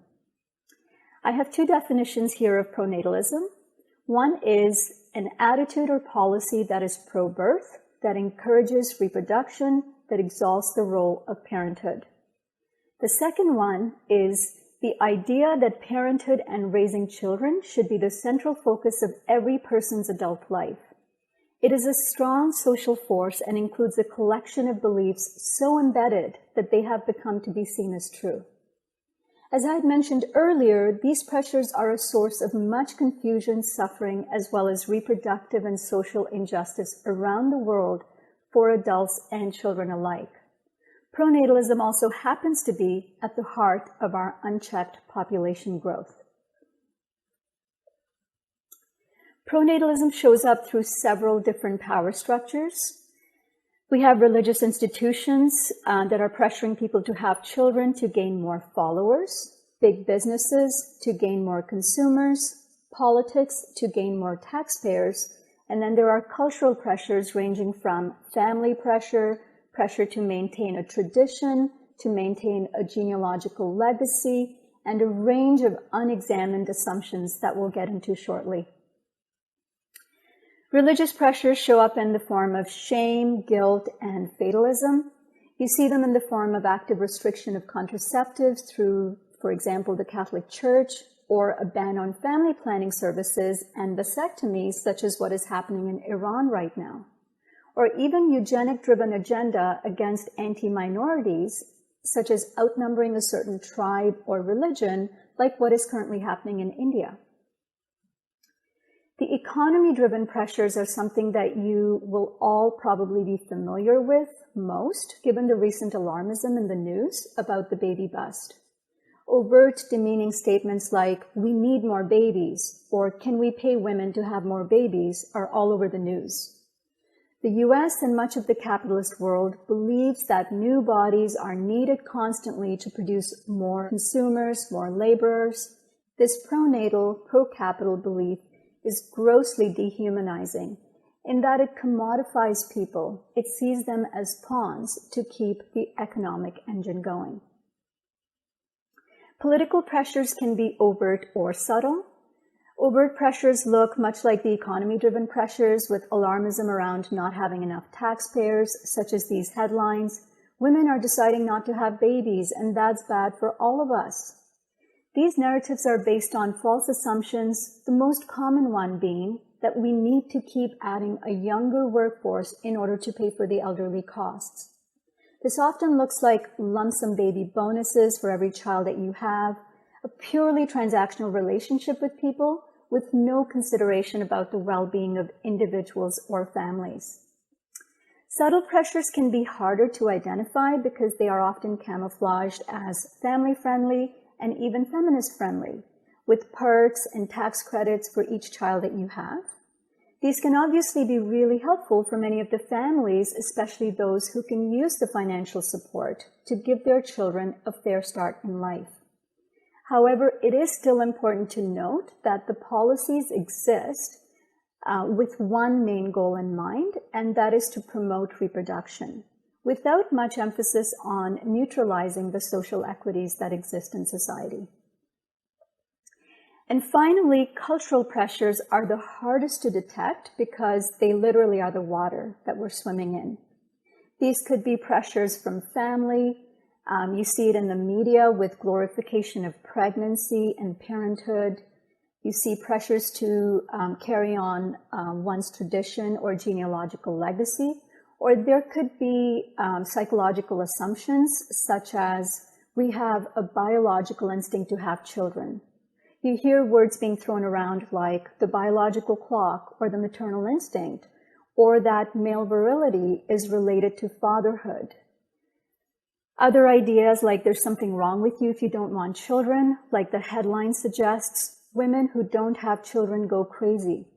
I have two definitions here of pronatalism. One is an attitude or policy that is pro-birth, that encourages reproduction, that exalts the role of parenthood. The second one is the idea that parenthood and raising children should be the central focus of every person's adult life. It is a strong social force and includes a collection of beliefs so embedded that they have become to be seen as true. As I had mentioned earlier, these pressures are a source of much confusion, suffering, as well as reproductive and social injustice around the world for adults and children alike. Pronatalism also happens to be at the heart of our unchecked population growth. Pronatalism shows up through several different power structures. We have religious institutions that are pressuring people to have children to gain more followers, big businesses to gain more consumers, politics to gain more taxpayers, and then there are cultural pressures ranging from family pressure, pressure to maintain a tradition, to maintain a genealogical legacy, and a range of unexamined assumptions that we'll get into shortly. Religious pressures show up in the form of shame, guilt, and fatalism. You see them in the form of active restriction of contraceptives through, for example, the Catholic Church, or a ban on family planning services and vasectomies, such as what is happening in Iran right now, or even eugenic-driven agenda against anti-minorities, such as outnumbering a certain tribe or religion, like what is currently happening in India. The economy-driven pressures are something that you will all probably be familiar with most, given the recent alarmism in the news about the baby bust. Overt, demeaning statements like, "We need more babies," or "Can we pay women to have more babies?" are all over the news. The US and much of the capitalist world believes that new bodies are needed constantly to produce more consumers, more laborers. This pronatal, pro-capital belief is grossly dehumanizing in that it commodifies people. It sees them as pawns to keep the economic engine going. Political pressures can be overt or subtle. Overt pressures look much like the economy-driven pressures, with alarmism around not having enough taxpayers, such as these headlines, "Women are deciding not to have babies, and that's bad for all of us." These narratives are based on false assumptions, the most common one being that we need to keep adding a younger workforce in order to pay for the elderly costs. This often looks like lump sum baby bonuses for every child that you have, a purely transactional relationship with people with no consideration about the well-being of individuals or families. Subtle pressures can be harder to identify because they are often camouflaged as family-friendly and even feminist-friendly, with perks and tax credits for each child that you have. These can obviously be really helpful for many of the families, especially those who can use the financial support to give their children a fair start in life. However, it is still important to note that the policies exist with one main goal in mind, and that is to promote reproduction, without much emphasis on neutralizing the social equities that exist in society. And finally, cultural pressures are the hardest to detect because they literally are the water that we're swimming in. These could be pressures from family. You see it in the media with glorification of pregnancy and parenthood. You see pressures to carry on one's tradition or genealogical legacy. Or there could be psychological assumptions such as, we have a biological instinct to have children. You hear words being thrown around like the biological clock or the maternal instinct, or that male virility is related to fatherhood. Other ideas like there's something wrong with you if you don't want children, like the headline suggests, women who don't have children go crazy.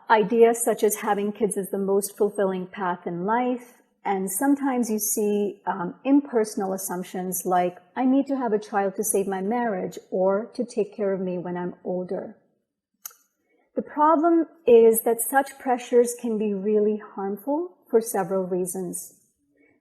Ideas such as having kids is the most fulfilling path in life, and sometimes you see impersonal assumptions like, I need to have a child to save my marriage or to take care of me when I'm older. The problem is that such pressures can be really harmful for several reasons.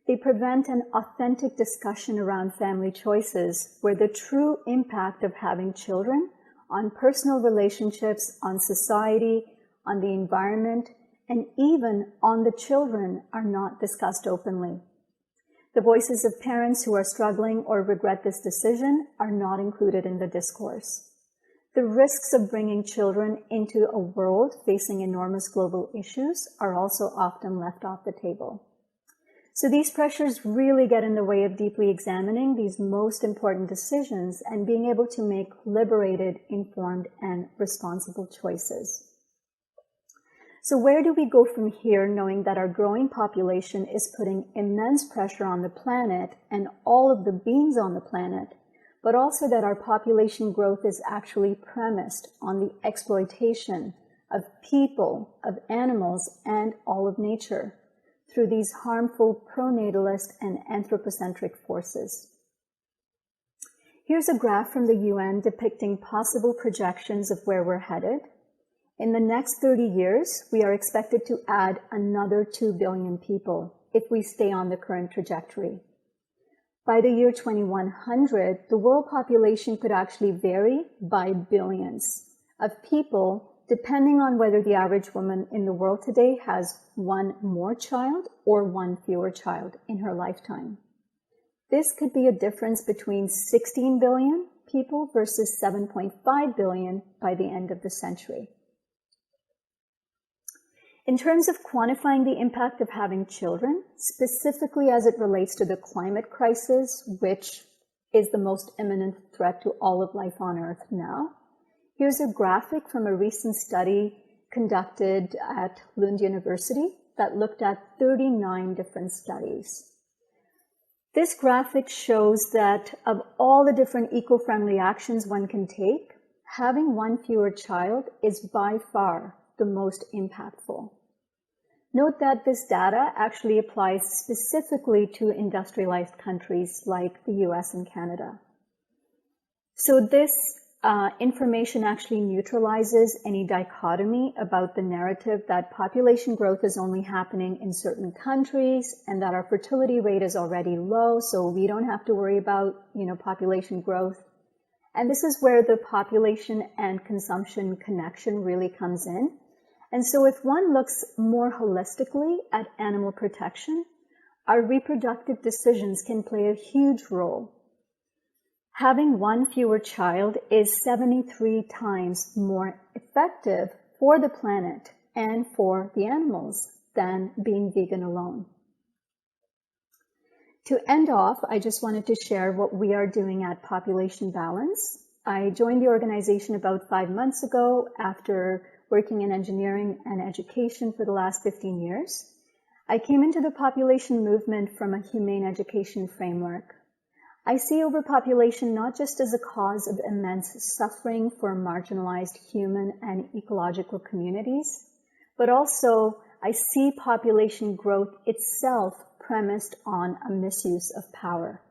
They prevent an authentic discussion around family choices, where the true impact of having children on personal relationships, on society, on the environment, and even on the children are not discussed openly. The voices of parents who are struggling or regret this decision are not included in the discourse. The risks of bringing children into a world facing enormous global issues are also often left off the table. So these pressures really get in the way of deeply examining these most important decisions and being able to make liberated, informed, and responsible choices. So where do we go from here, knowing that our growing population is putting immense pressure on the planet and all of the beings on the planet, but also that our population growth is actually premised on the exploitation of people, of animals, and all of nature through these harmful pronatalist and anthropocentric forces? Here's a graph from the UN depicting possible projections of where we're headed. In the next 30 years, we are expected to add another 2 billion people if we stay on the current trajectory. By the year 2100, the world population could actually vary by billions of people, depending on whether the average woman in the world today has 1 more child or 1 fewer child in her lifetime. This could be a difference between 16 billion people versus 7.5 billion by the end of the century. In terms of quantifying the impact of having children, specifically as it relates to the climate crisis, which is the most imminent threat to all of life on Earth now, here's a graphic from a recent study conducted at Lund University that looked at 39 different studies. This graphic shows that of all the different eco-friendly actions one can take, having 1 fewer child is by far the most impactful. Note that this data actually applies specifically to industrialized countries like the US and Canada. So this information actually neutralizes any dichotomy about the narrative that population growth is only happening in certain countries and that our fertility rate is already low, so we don't have to worry about, population growth. And this is where the population and consumption connection really comes in. And so if one looks more holistically at animal protection, our reproductive decisions can play a huge role. Having 1 fewer child is 73 times more effective for the planet and for the animals than being vegan alone. To end off, I just wanted to share what we are doing at Population Balance. I joined the organization about 5 months ago after working in engineering and education for the last 15 years. I came into the population movement from a humane education framework. I see overpopulation not just as a cause of immense suffering for marginalized human and ecological communities, but also I see population growth itself premised on a misuse of power.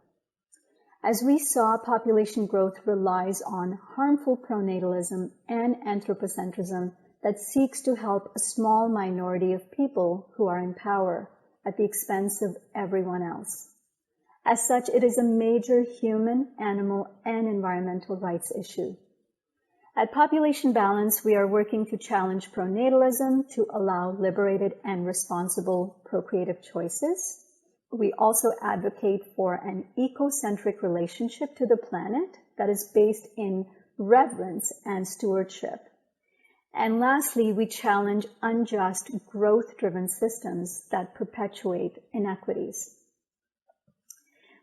As we saw, population growth relies on harmful pronatalism and anthropocentrism that seeks to help a small minority of people who are in power at the expense of everyone else. As such, it is a major human, animal, and environmental rights issue. At Population Balance, we are working to challenge pronatalism to allow liberated and responsible procreative choices. We also advocate for an ecocentric relationship to the planet that is based in reverence and stewardship. And lastly, we challenge unjust, growth-driven systems that perpetuate inequities.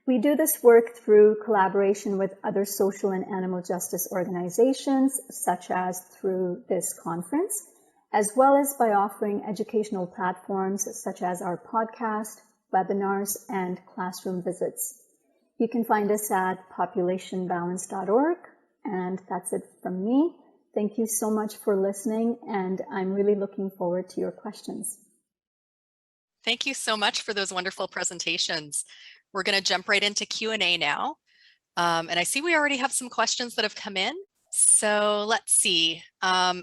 We do this work through collaboration with other social and animal justice organizations, such as through this conference, as well as by offering educational platforms such as our podcast, webinars, and classroom visits. You can find us at populationbalance.org, and that's it from me. Thank you so much for listening, and I'm really looking forward to your questions. Thank you so much for those wonderful presentations. We're going to jump right into Q&A now. And I see we already have some questions that have come in. So let's see.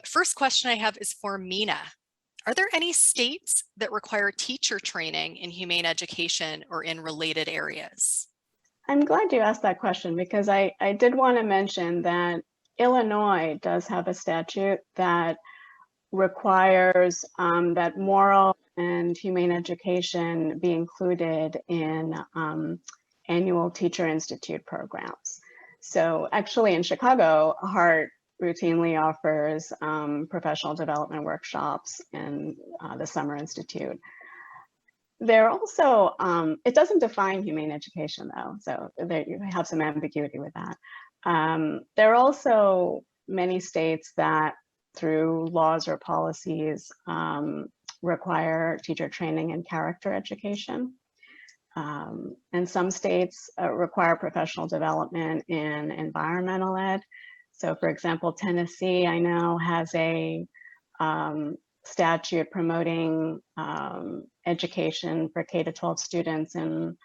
First question I have is for Mina. Are there any states that require teacher training in humane education or in related areas? I'm glad you asked that question because I did want to mention that Illinois does have a statute that requires that moral and humane education be included in annual Teacher Institute programs. So actually in Chicago, HART routinely offers professional development workshops in the Summer Institute. There also, it doesn't define humane education though, so there you have some ambiguity with that. There are also many states that through laws or policies require teacher training and character education. And some states require professional development in environmental ed. So for example, Tennessee, I know, has a statute promoting education for K-12 students in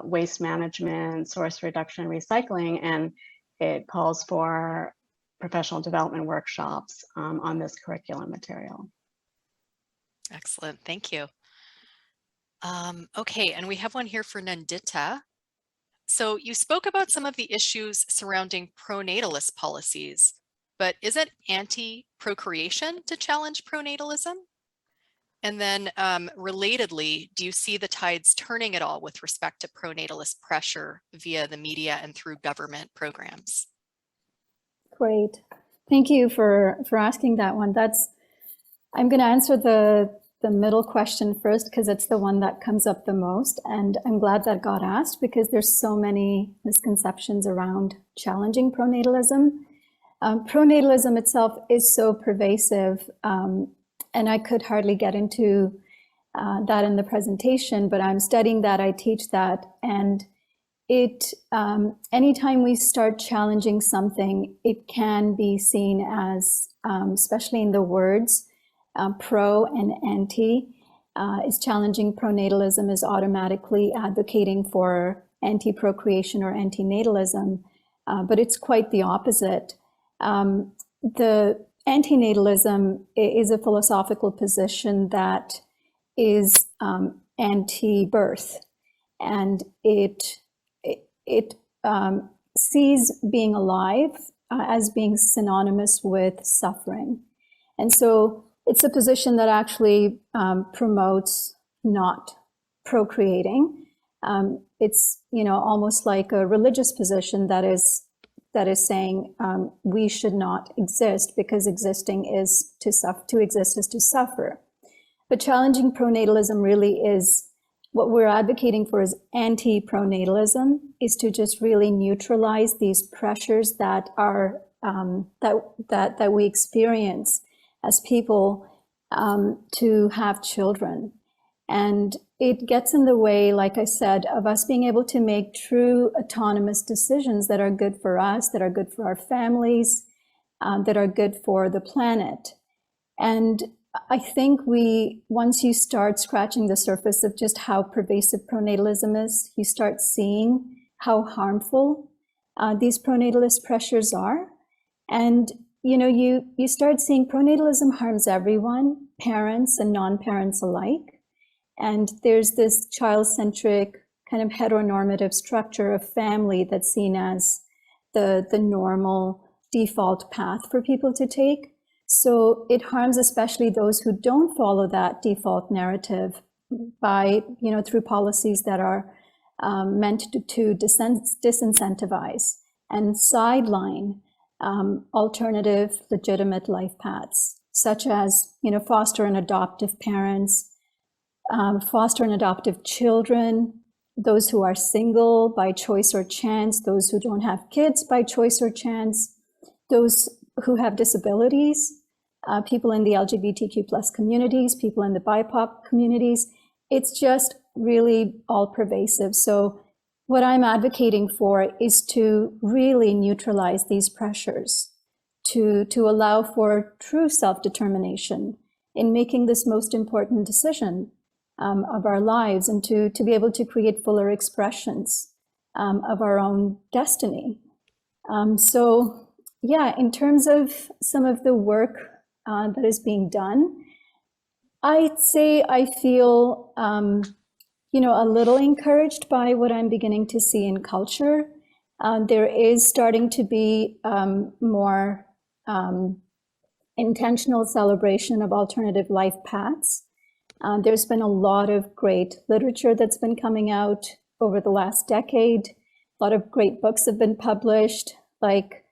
waste management, source reduction, recycling, and it calls for professional development workshops on this curriculum material. Excellent, thank you. Okay, and we have one here for Nandita. So you spoke about some of the issues surrounding pronatalist policies, but is it anti-procreation to challenge pronatalism? And then relatedly, do you see the tides turning at all with respect to pronatalist pressure via the media and through government programs? Great. Thank you for asking that one. I'm going to answer the middle question first because it's the one that comes up the most. And I'm glad that got asked because there's so many misconceptions around challenging pronatalism. Pronatalism itself is so pervasive, and I could hardly get into that in the presentation, but I'm studying that, I teach that, and anytime we start challenging something, it can be seen as, especially in the words, pro and anti, is challenging pronatalism is automatically advocating for anti-procreation or antinatalism, but it's quite the opposite. The antinatalism is a philosophical position that is anti-birth, and it sees being alive as being synonymous with suffering. And so it's a position that actually promotes not procreating. It's, almost like a religious position that is saying we should not exist because existing is to suffer, to exist is to suffer. But challenging pronatalism really is, what we're advocating for is anti-pronatalism, is to just really neutralize these pressures that are that we experience as people to have children. And it gets in the way, like I said, of us being able to make true autonomous decisions that are good for us, that are good for our families, that are good for the planet. And I think once you start scratching the surface of just how pervasive pronatalism is, you start seeing how harmful these pronatalist pressures are. And you start seeing pronatalism harms everyone, parents and non-parents alike. And there's this child-centric kind of heteronormative structure of family that's seen as the normal default path for people to take. So it harms especially those who don't follow that default narrative by, through policies that are meant to disincentivize and sideline alternative legitimate life paths, such as, foster and adoptive parents, foster and adoptive children, those who are single by choice or chance, those who don't have kids by choice or chance, those who have disabilities, people in the LGBTQ+ communities, people in the BIPOC communities. It's just really all pervasive. So what I'm advocating for is to really neutralize these pressures, to allow for true self-determination in making this most important decision of our lives, and to be able to create fuller expressions of our own destiny. So yeah, in terms of some of the work that is being done, I'd say I feel a little encouraged by what I'm beginning to see in culture. There is starting to be more intentional celebration of alternative life paths. There's been a lot of great literature that's been coming out over the last decade. A lot of great books have been published, like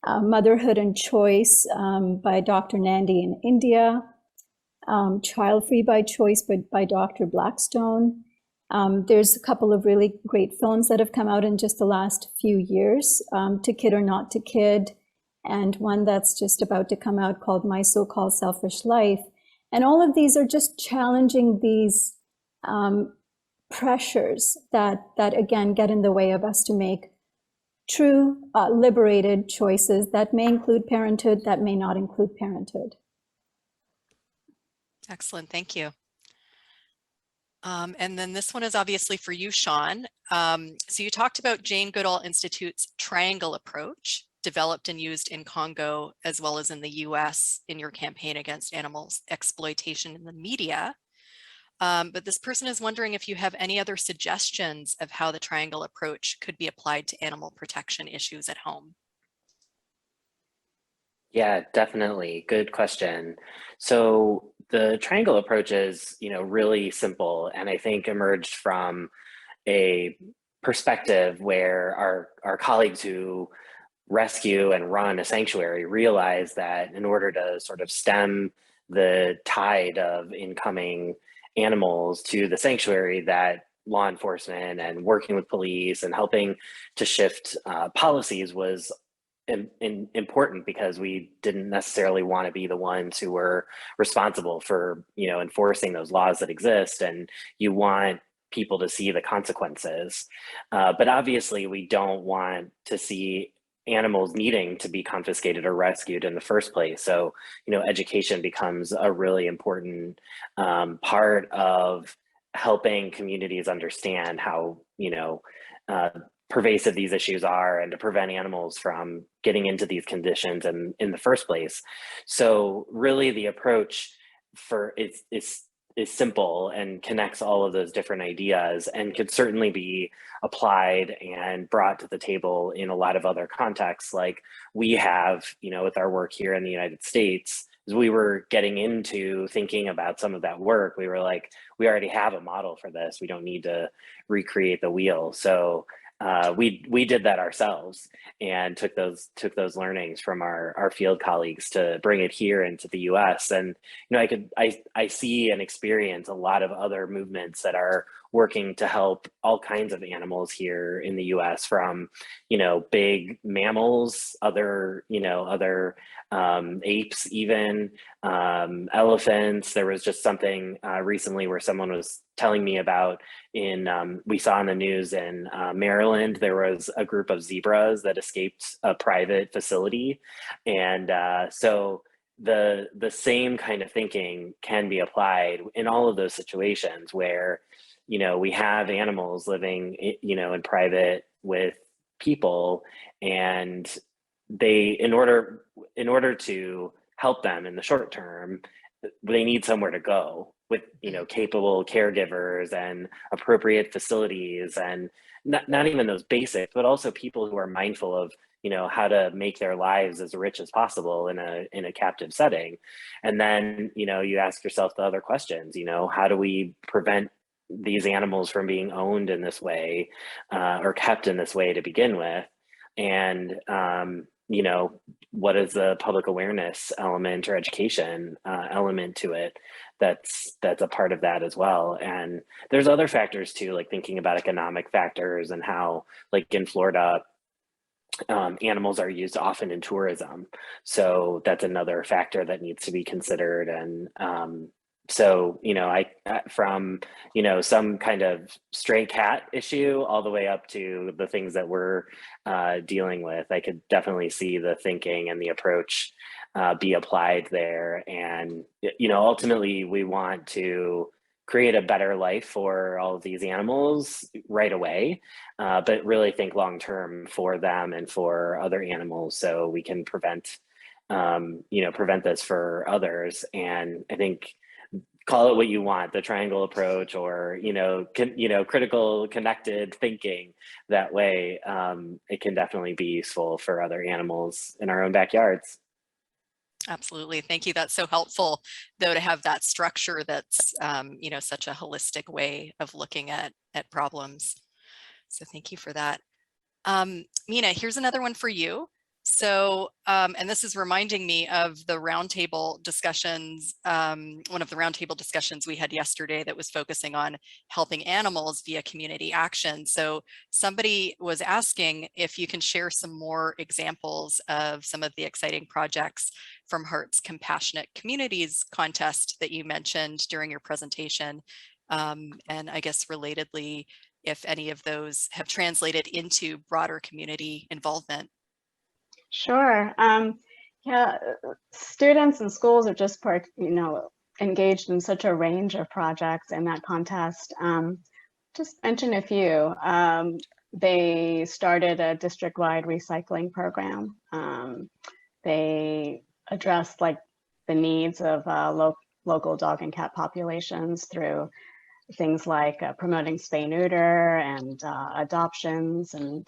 Motherhood and Choice by Dr. Nandi in India. Child Free by Choice by Dr. Blackstone. There's a couple of really great films that have come out in just the last few years, To Kid or Not to Kid, and one that's just about to come out called My So-Called Selfish Life. And all of these are just challenging these pressures that again get in the way of us to make true liberated choices that may include parenthood, that may not include parenthood. Excellent, thank you. And then this one is obviously for you, Sean. So you talked about Jane Goodall Institute's triangle approach, developed and used in Congo as well as in the US in your campaign against animals exploitation in the media. But this person is wondering if you have any other suggestions of how the triangle approach could be applied to animal protection issues at home. Yeah, definitely. Good question. So the triangle approach is, really simple, and I think emerged from a perspective where our colleagues who rescue and run a sanctuary realize that in order to sort of stem the tide of incoming animals to the sanctuary, that law enforcement and working with police and helping to shift policies was important, because we didn't necessarily want to be the ones who were responsible for enforcing those laws that exist, and you want people to see the consequences, but obviously we don't want to see animals needing to be confiscated or rescued in the first place. So education becomes a really important part of helping communities understand how pervasive these issues are, and to prevent animals from getting into these conditions in the first place. So really the approach is simple and connects all of those different ideas, and could certainly be applied and brought to the table in a lot of other contexts, like we have, with our work here in the United States. As we were getting into thinking about some of that work, we were like, we already have a model for this. We don't need to recreate the wheel. So we did that ourselves, and took those learnings from our field colleagues to bring it here into the U.S. And I see and experience a lot of other movements that are working to help all kinds of animals here in the U.S., from big mammals, other apes, even elephants. There was just something recently where someone was telling me about we saw in the news in Maryland, there was a group of zebras that escaped a private facility. And so the same kind of thinking can be applied in all of those situations where, we have animals living, in private with people, and they, in order to help them in the short term, they need somewhere to go with capable caregivers and appropriate facilities, and not even those basics, but also people who are mindful of how to make their lives as rich as possible in a captive setting. And then you ask yourself the other questions. How do we prevent these animals from being owned in this way, or kept in this way to begin with? And what is the public awareness element or education element to it that's a part of that as well? And there's other factors too, like thinking about economic factors, and how, like in Florida, animals are used often in tourism. So that's another factor that needs to be considered. And so, from, some kind of stray cat issue all the way up to the things that we're dealing with, I could definitely see the thinking and the approach be applied there. And, ultimately we want to create a better life for all of these animals right away, but really think long-term for them and for other animals, so we can prevent this for others. And I think, call it what you want, the triangle approach, or critical connected thinking, that way it can definitely be useful for other animals in our own backyards. Absolutely, thank you. That's so helpful, though, to have that structure that's such a holistic way of looking at problems. So thank you for that. Mina, here's another one for you. So, and this is reminding me of the roundtable discussions, one of the roundtable discussions we had yesterday that was focusing on helping animals via community action. So somebody was asking if you can share some more examples of some of the exciting projects from Heart's Compassionate Communities contest that you mentioned during your presentation. And I guess relatedly, if any of those have translated into broader community involvement. Sure. Yeah, students and schools are just engaged in such a range of projects in that contest. Just mention a few. They started a district-wide recycling program. They addressed like the needs of local dog and cat populations through things like promoting spay-neuter and adoptions and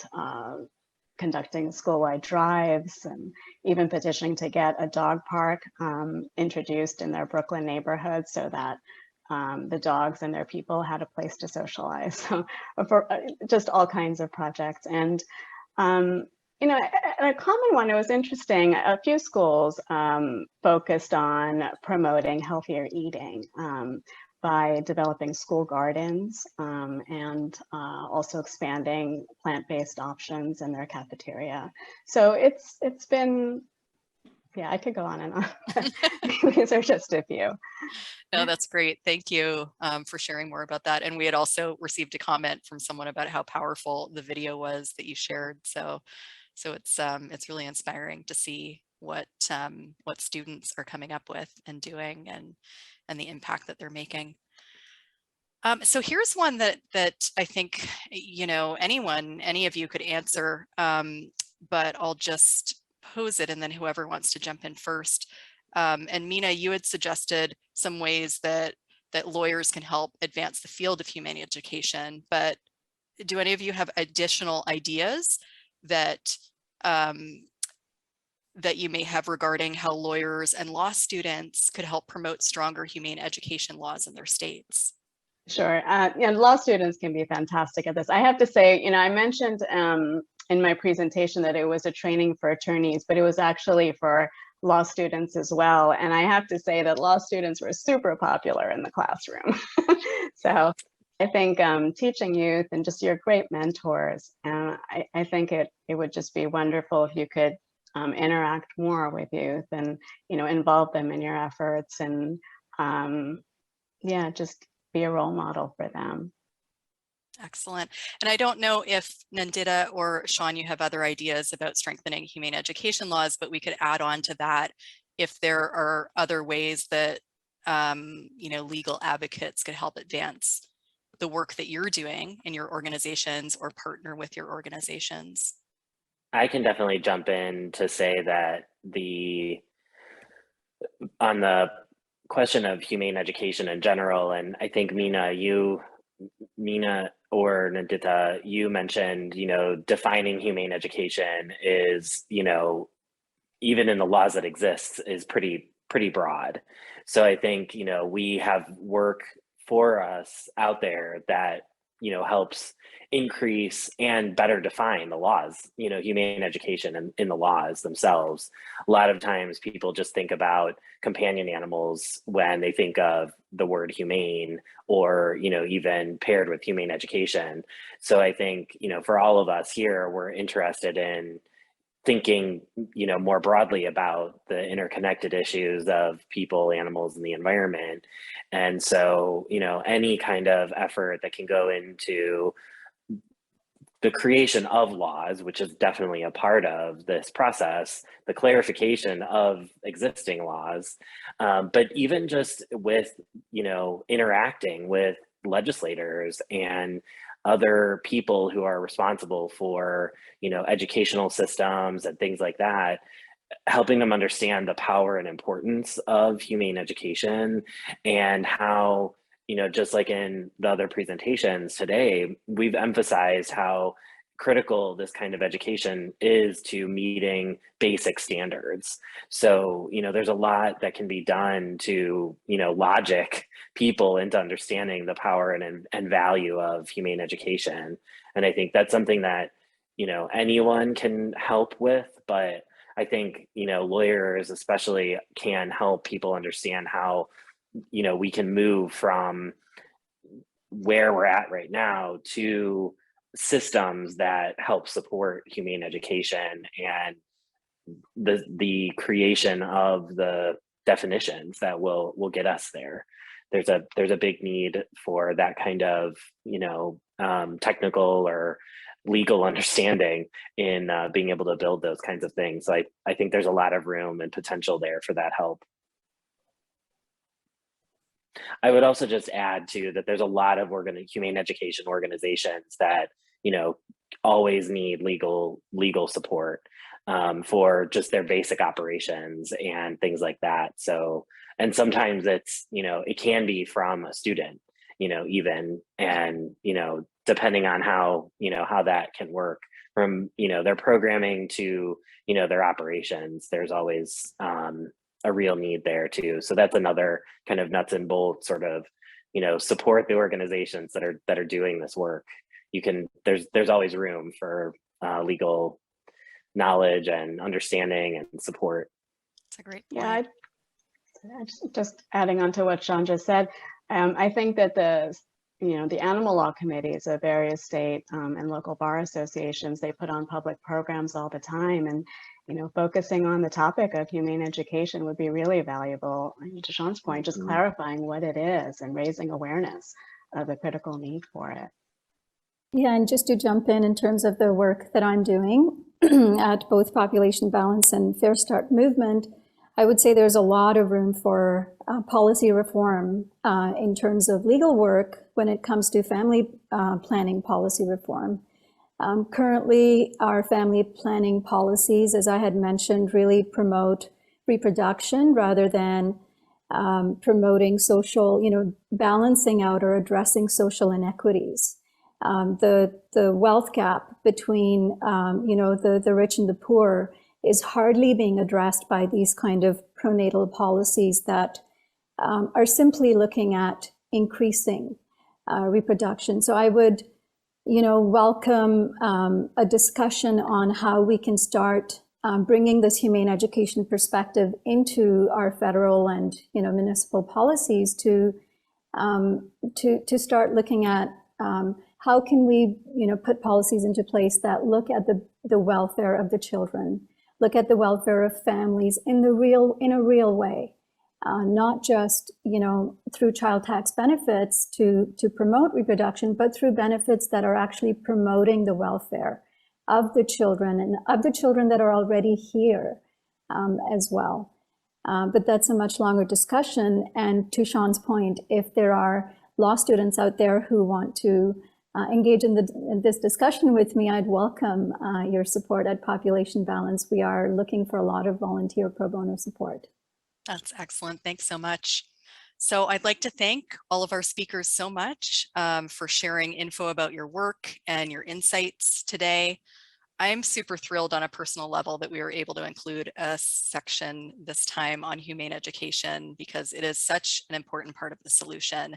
conducting school-wide drives and even petitioning to get a dog park introduced in their Brooklyn neighborhood so that the dogs and their people had a place to socialize. So for just all kinds of projects. And you know, a common one, it was interesting, a few schools focused on promoting healthier eating by developing school gardens and also expanding plant-based options in their cafeteria. So it's been, yeah, I could go on and on. These are just a few. No, that's great. Thank you for sharing more about that. And we had also received a comment from someone about how powerful the video was that you shared. So it's really inspiring to see what students are coming up with and doing and the impact that they're making. So here's one that I think, you know, any of you could answer, but I'll just pose it and then whoever wants to jump in first. And Mina, you had suggested some ways that lawyers can help advance the field of humane education, but do any of you have additional ideas that that you may have regarding how lawyers and law students could help promote stronger humane education laws in their states? Sure. Yeah, law students can be fantastic at this. I have to say, you know, I mentioned in my presentation that it was a training for attorneys, but it was actually for law students as well. And I have to say that law students were super popular in the classroom. So I think teaching youth and just you're great mentors. And I think it would just be wonderful if you could interact more with youth and, you know, involve them in your efforts and yeah, just be a role model for them. Excellent. And I don't know if Nandita or Sean, you have other ideas about strengthening humane education laws, but we could add on to that if there are other ways that you know, legal advocates could help advance the work that you're doing in your organizations or partner with your organizations. I can definitely jump in to say that on the question of humane education in general, and I think Mina or Nandita, you mentioned, you know, defining humane education is, you know, even in the laws that exist is pretty broad. So I think, you know, we have work for us out there that, you know, helps increase and better define the laws, you know, humane education in the laws themselves. A lot of times people just think about companion animals when they think of the word humane or, you know, even paired with humane education. So I think, you know, for all of us here, we're interested in thinking, you know, more broadly about the interconnected issues of people, animals, and the environment. And so, you know, any kind of effort that can go into the creation of laws, which is definitely a part of this process, the clarification of existing laws, but even just with, you know, interacting with legislators and other people who are responsible for, you know, educational systems and things like that, helping them understand the power and importance of humane education and how, you know, just like in the other presentations today, we've emphasized how critical this kind of education is to meeting basic standards. So, you know, there's a lot that can be done to, you know, logic people into understanding the power and value of humane education. And I think that's something that, anyone can help with, but I think, lawyers especially can help people understand how, we can move from where we're at right now to systems that help support humane education and the creation of the definitions that will get us there. There's a big need for that kind of technical or legal understanding in being able to build those kinds of things. So I think there's a lot of room and potential there for that help. I would also just add too that there's a lot of humane education organizations that always need legal support for just their basic operations and things like that. So, and sometimes it's it can be from a student, even, and depending on how how that can work, from their programming to their operations. There's always a real need there too. So that's another kind of nuts and bolts sort of, support the organizations that are doing this work. There's always room for legal knowledge and understanding and support. That's a great point. Yeah, just adding on to what Sean just said, I think that the animal law committees of various state and local bar associations, they put on public programs all the time, and focusing on the topic of humane education would be really valuable. To Sean's point, just clarifying what it is and raising awareness of the critical need for it. Yeah, and just to jump in terms of the work that I'm doing at both Population Balance and Fair Start Movement, I would say there's a lot of room for policy reform in terms of legal work when it comes to family planning policy reform. Currently, our family planning policies, as I had mentioned, really promote reproduction rather than promoting social, balancing out or addressing social inequities. The wealth gap between, the rich and the poor is hardly being addressed by these kind of pronatal policies that are simply looking at increasing reproduction. So I would, welcome a discussion on how we can start bringing this humane education perspective into our federal and, municipal policies to start looking at how can we, put policies into place that look at the welfare of the children, look at the welfare of families in a real way, not just, through child tax benefits to promote reproduction, but through benefits that are actually promoting the welfare of the children and of the children that are already here as well. But that's a much longer discussion. And to Sean's point, if there are law students out there who want to engage in this discussion with me, I'd welcome your support at Population Balance. We are looking for a lot of volunteer pro bono support. That's excellent. Thanks so much. So I'd like to thank all of our speakers so much for sharing info about your work and your insights today. I'm super thrilled on a personal level that we were able to include a section this time on humane education, because it is such an important part of the solution.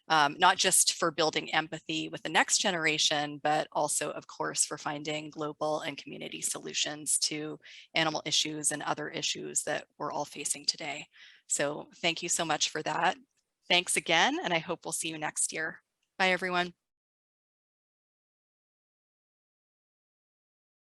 Not just for building empathy with the next generation, but also, of course, for finding global and community solutions to animal issues and other issues that we're all facing today. So thank you so much for that. Thanks again, and I hope we'll see you next year. Bye, everyone.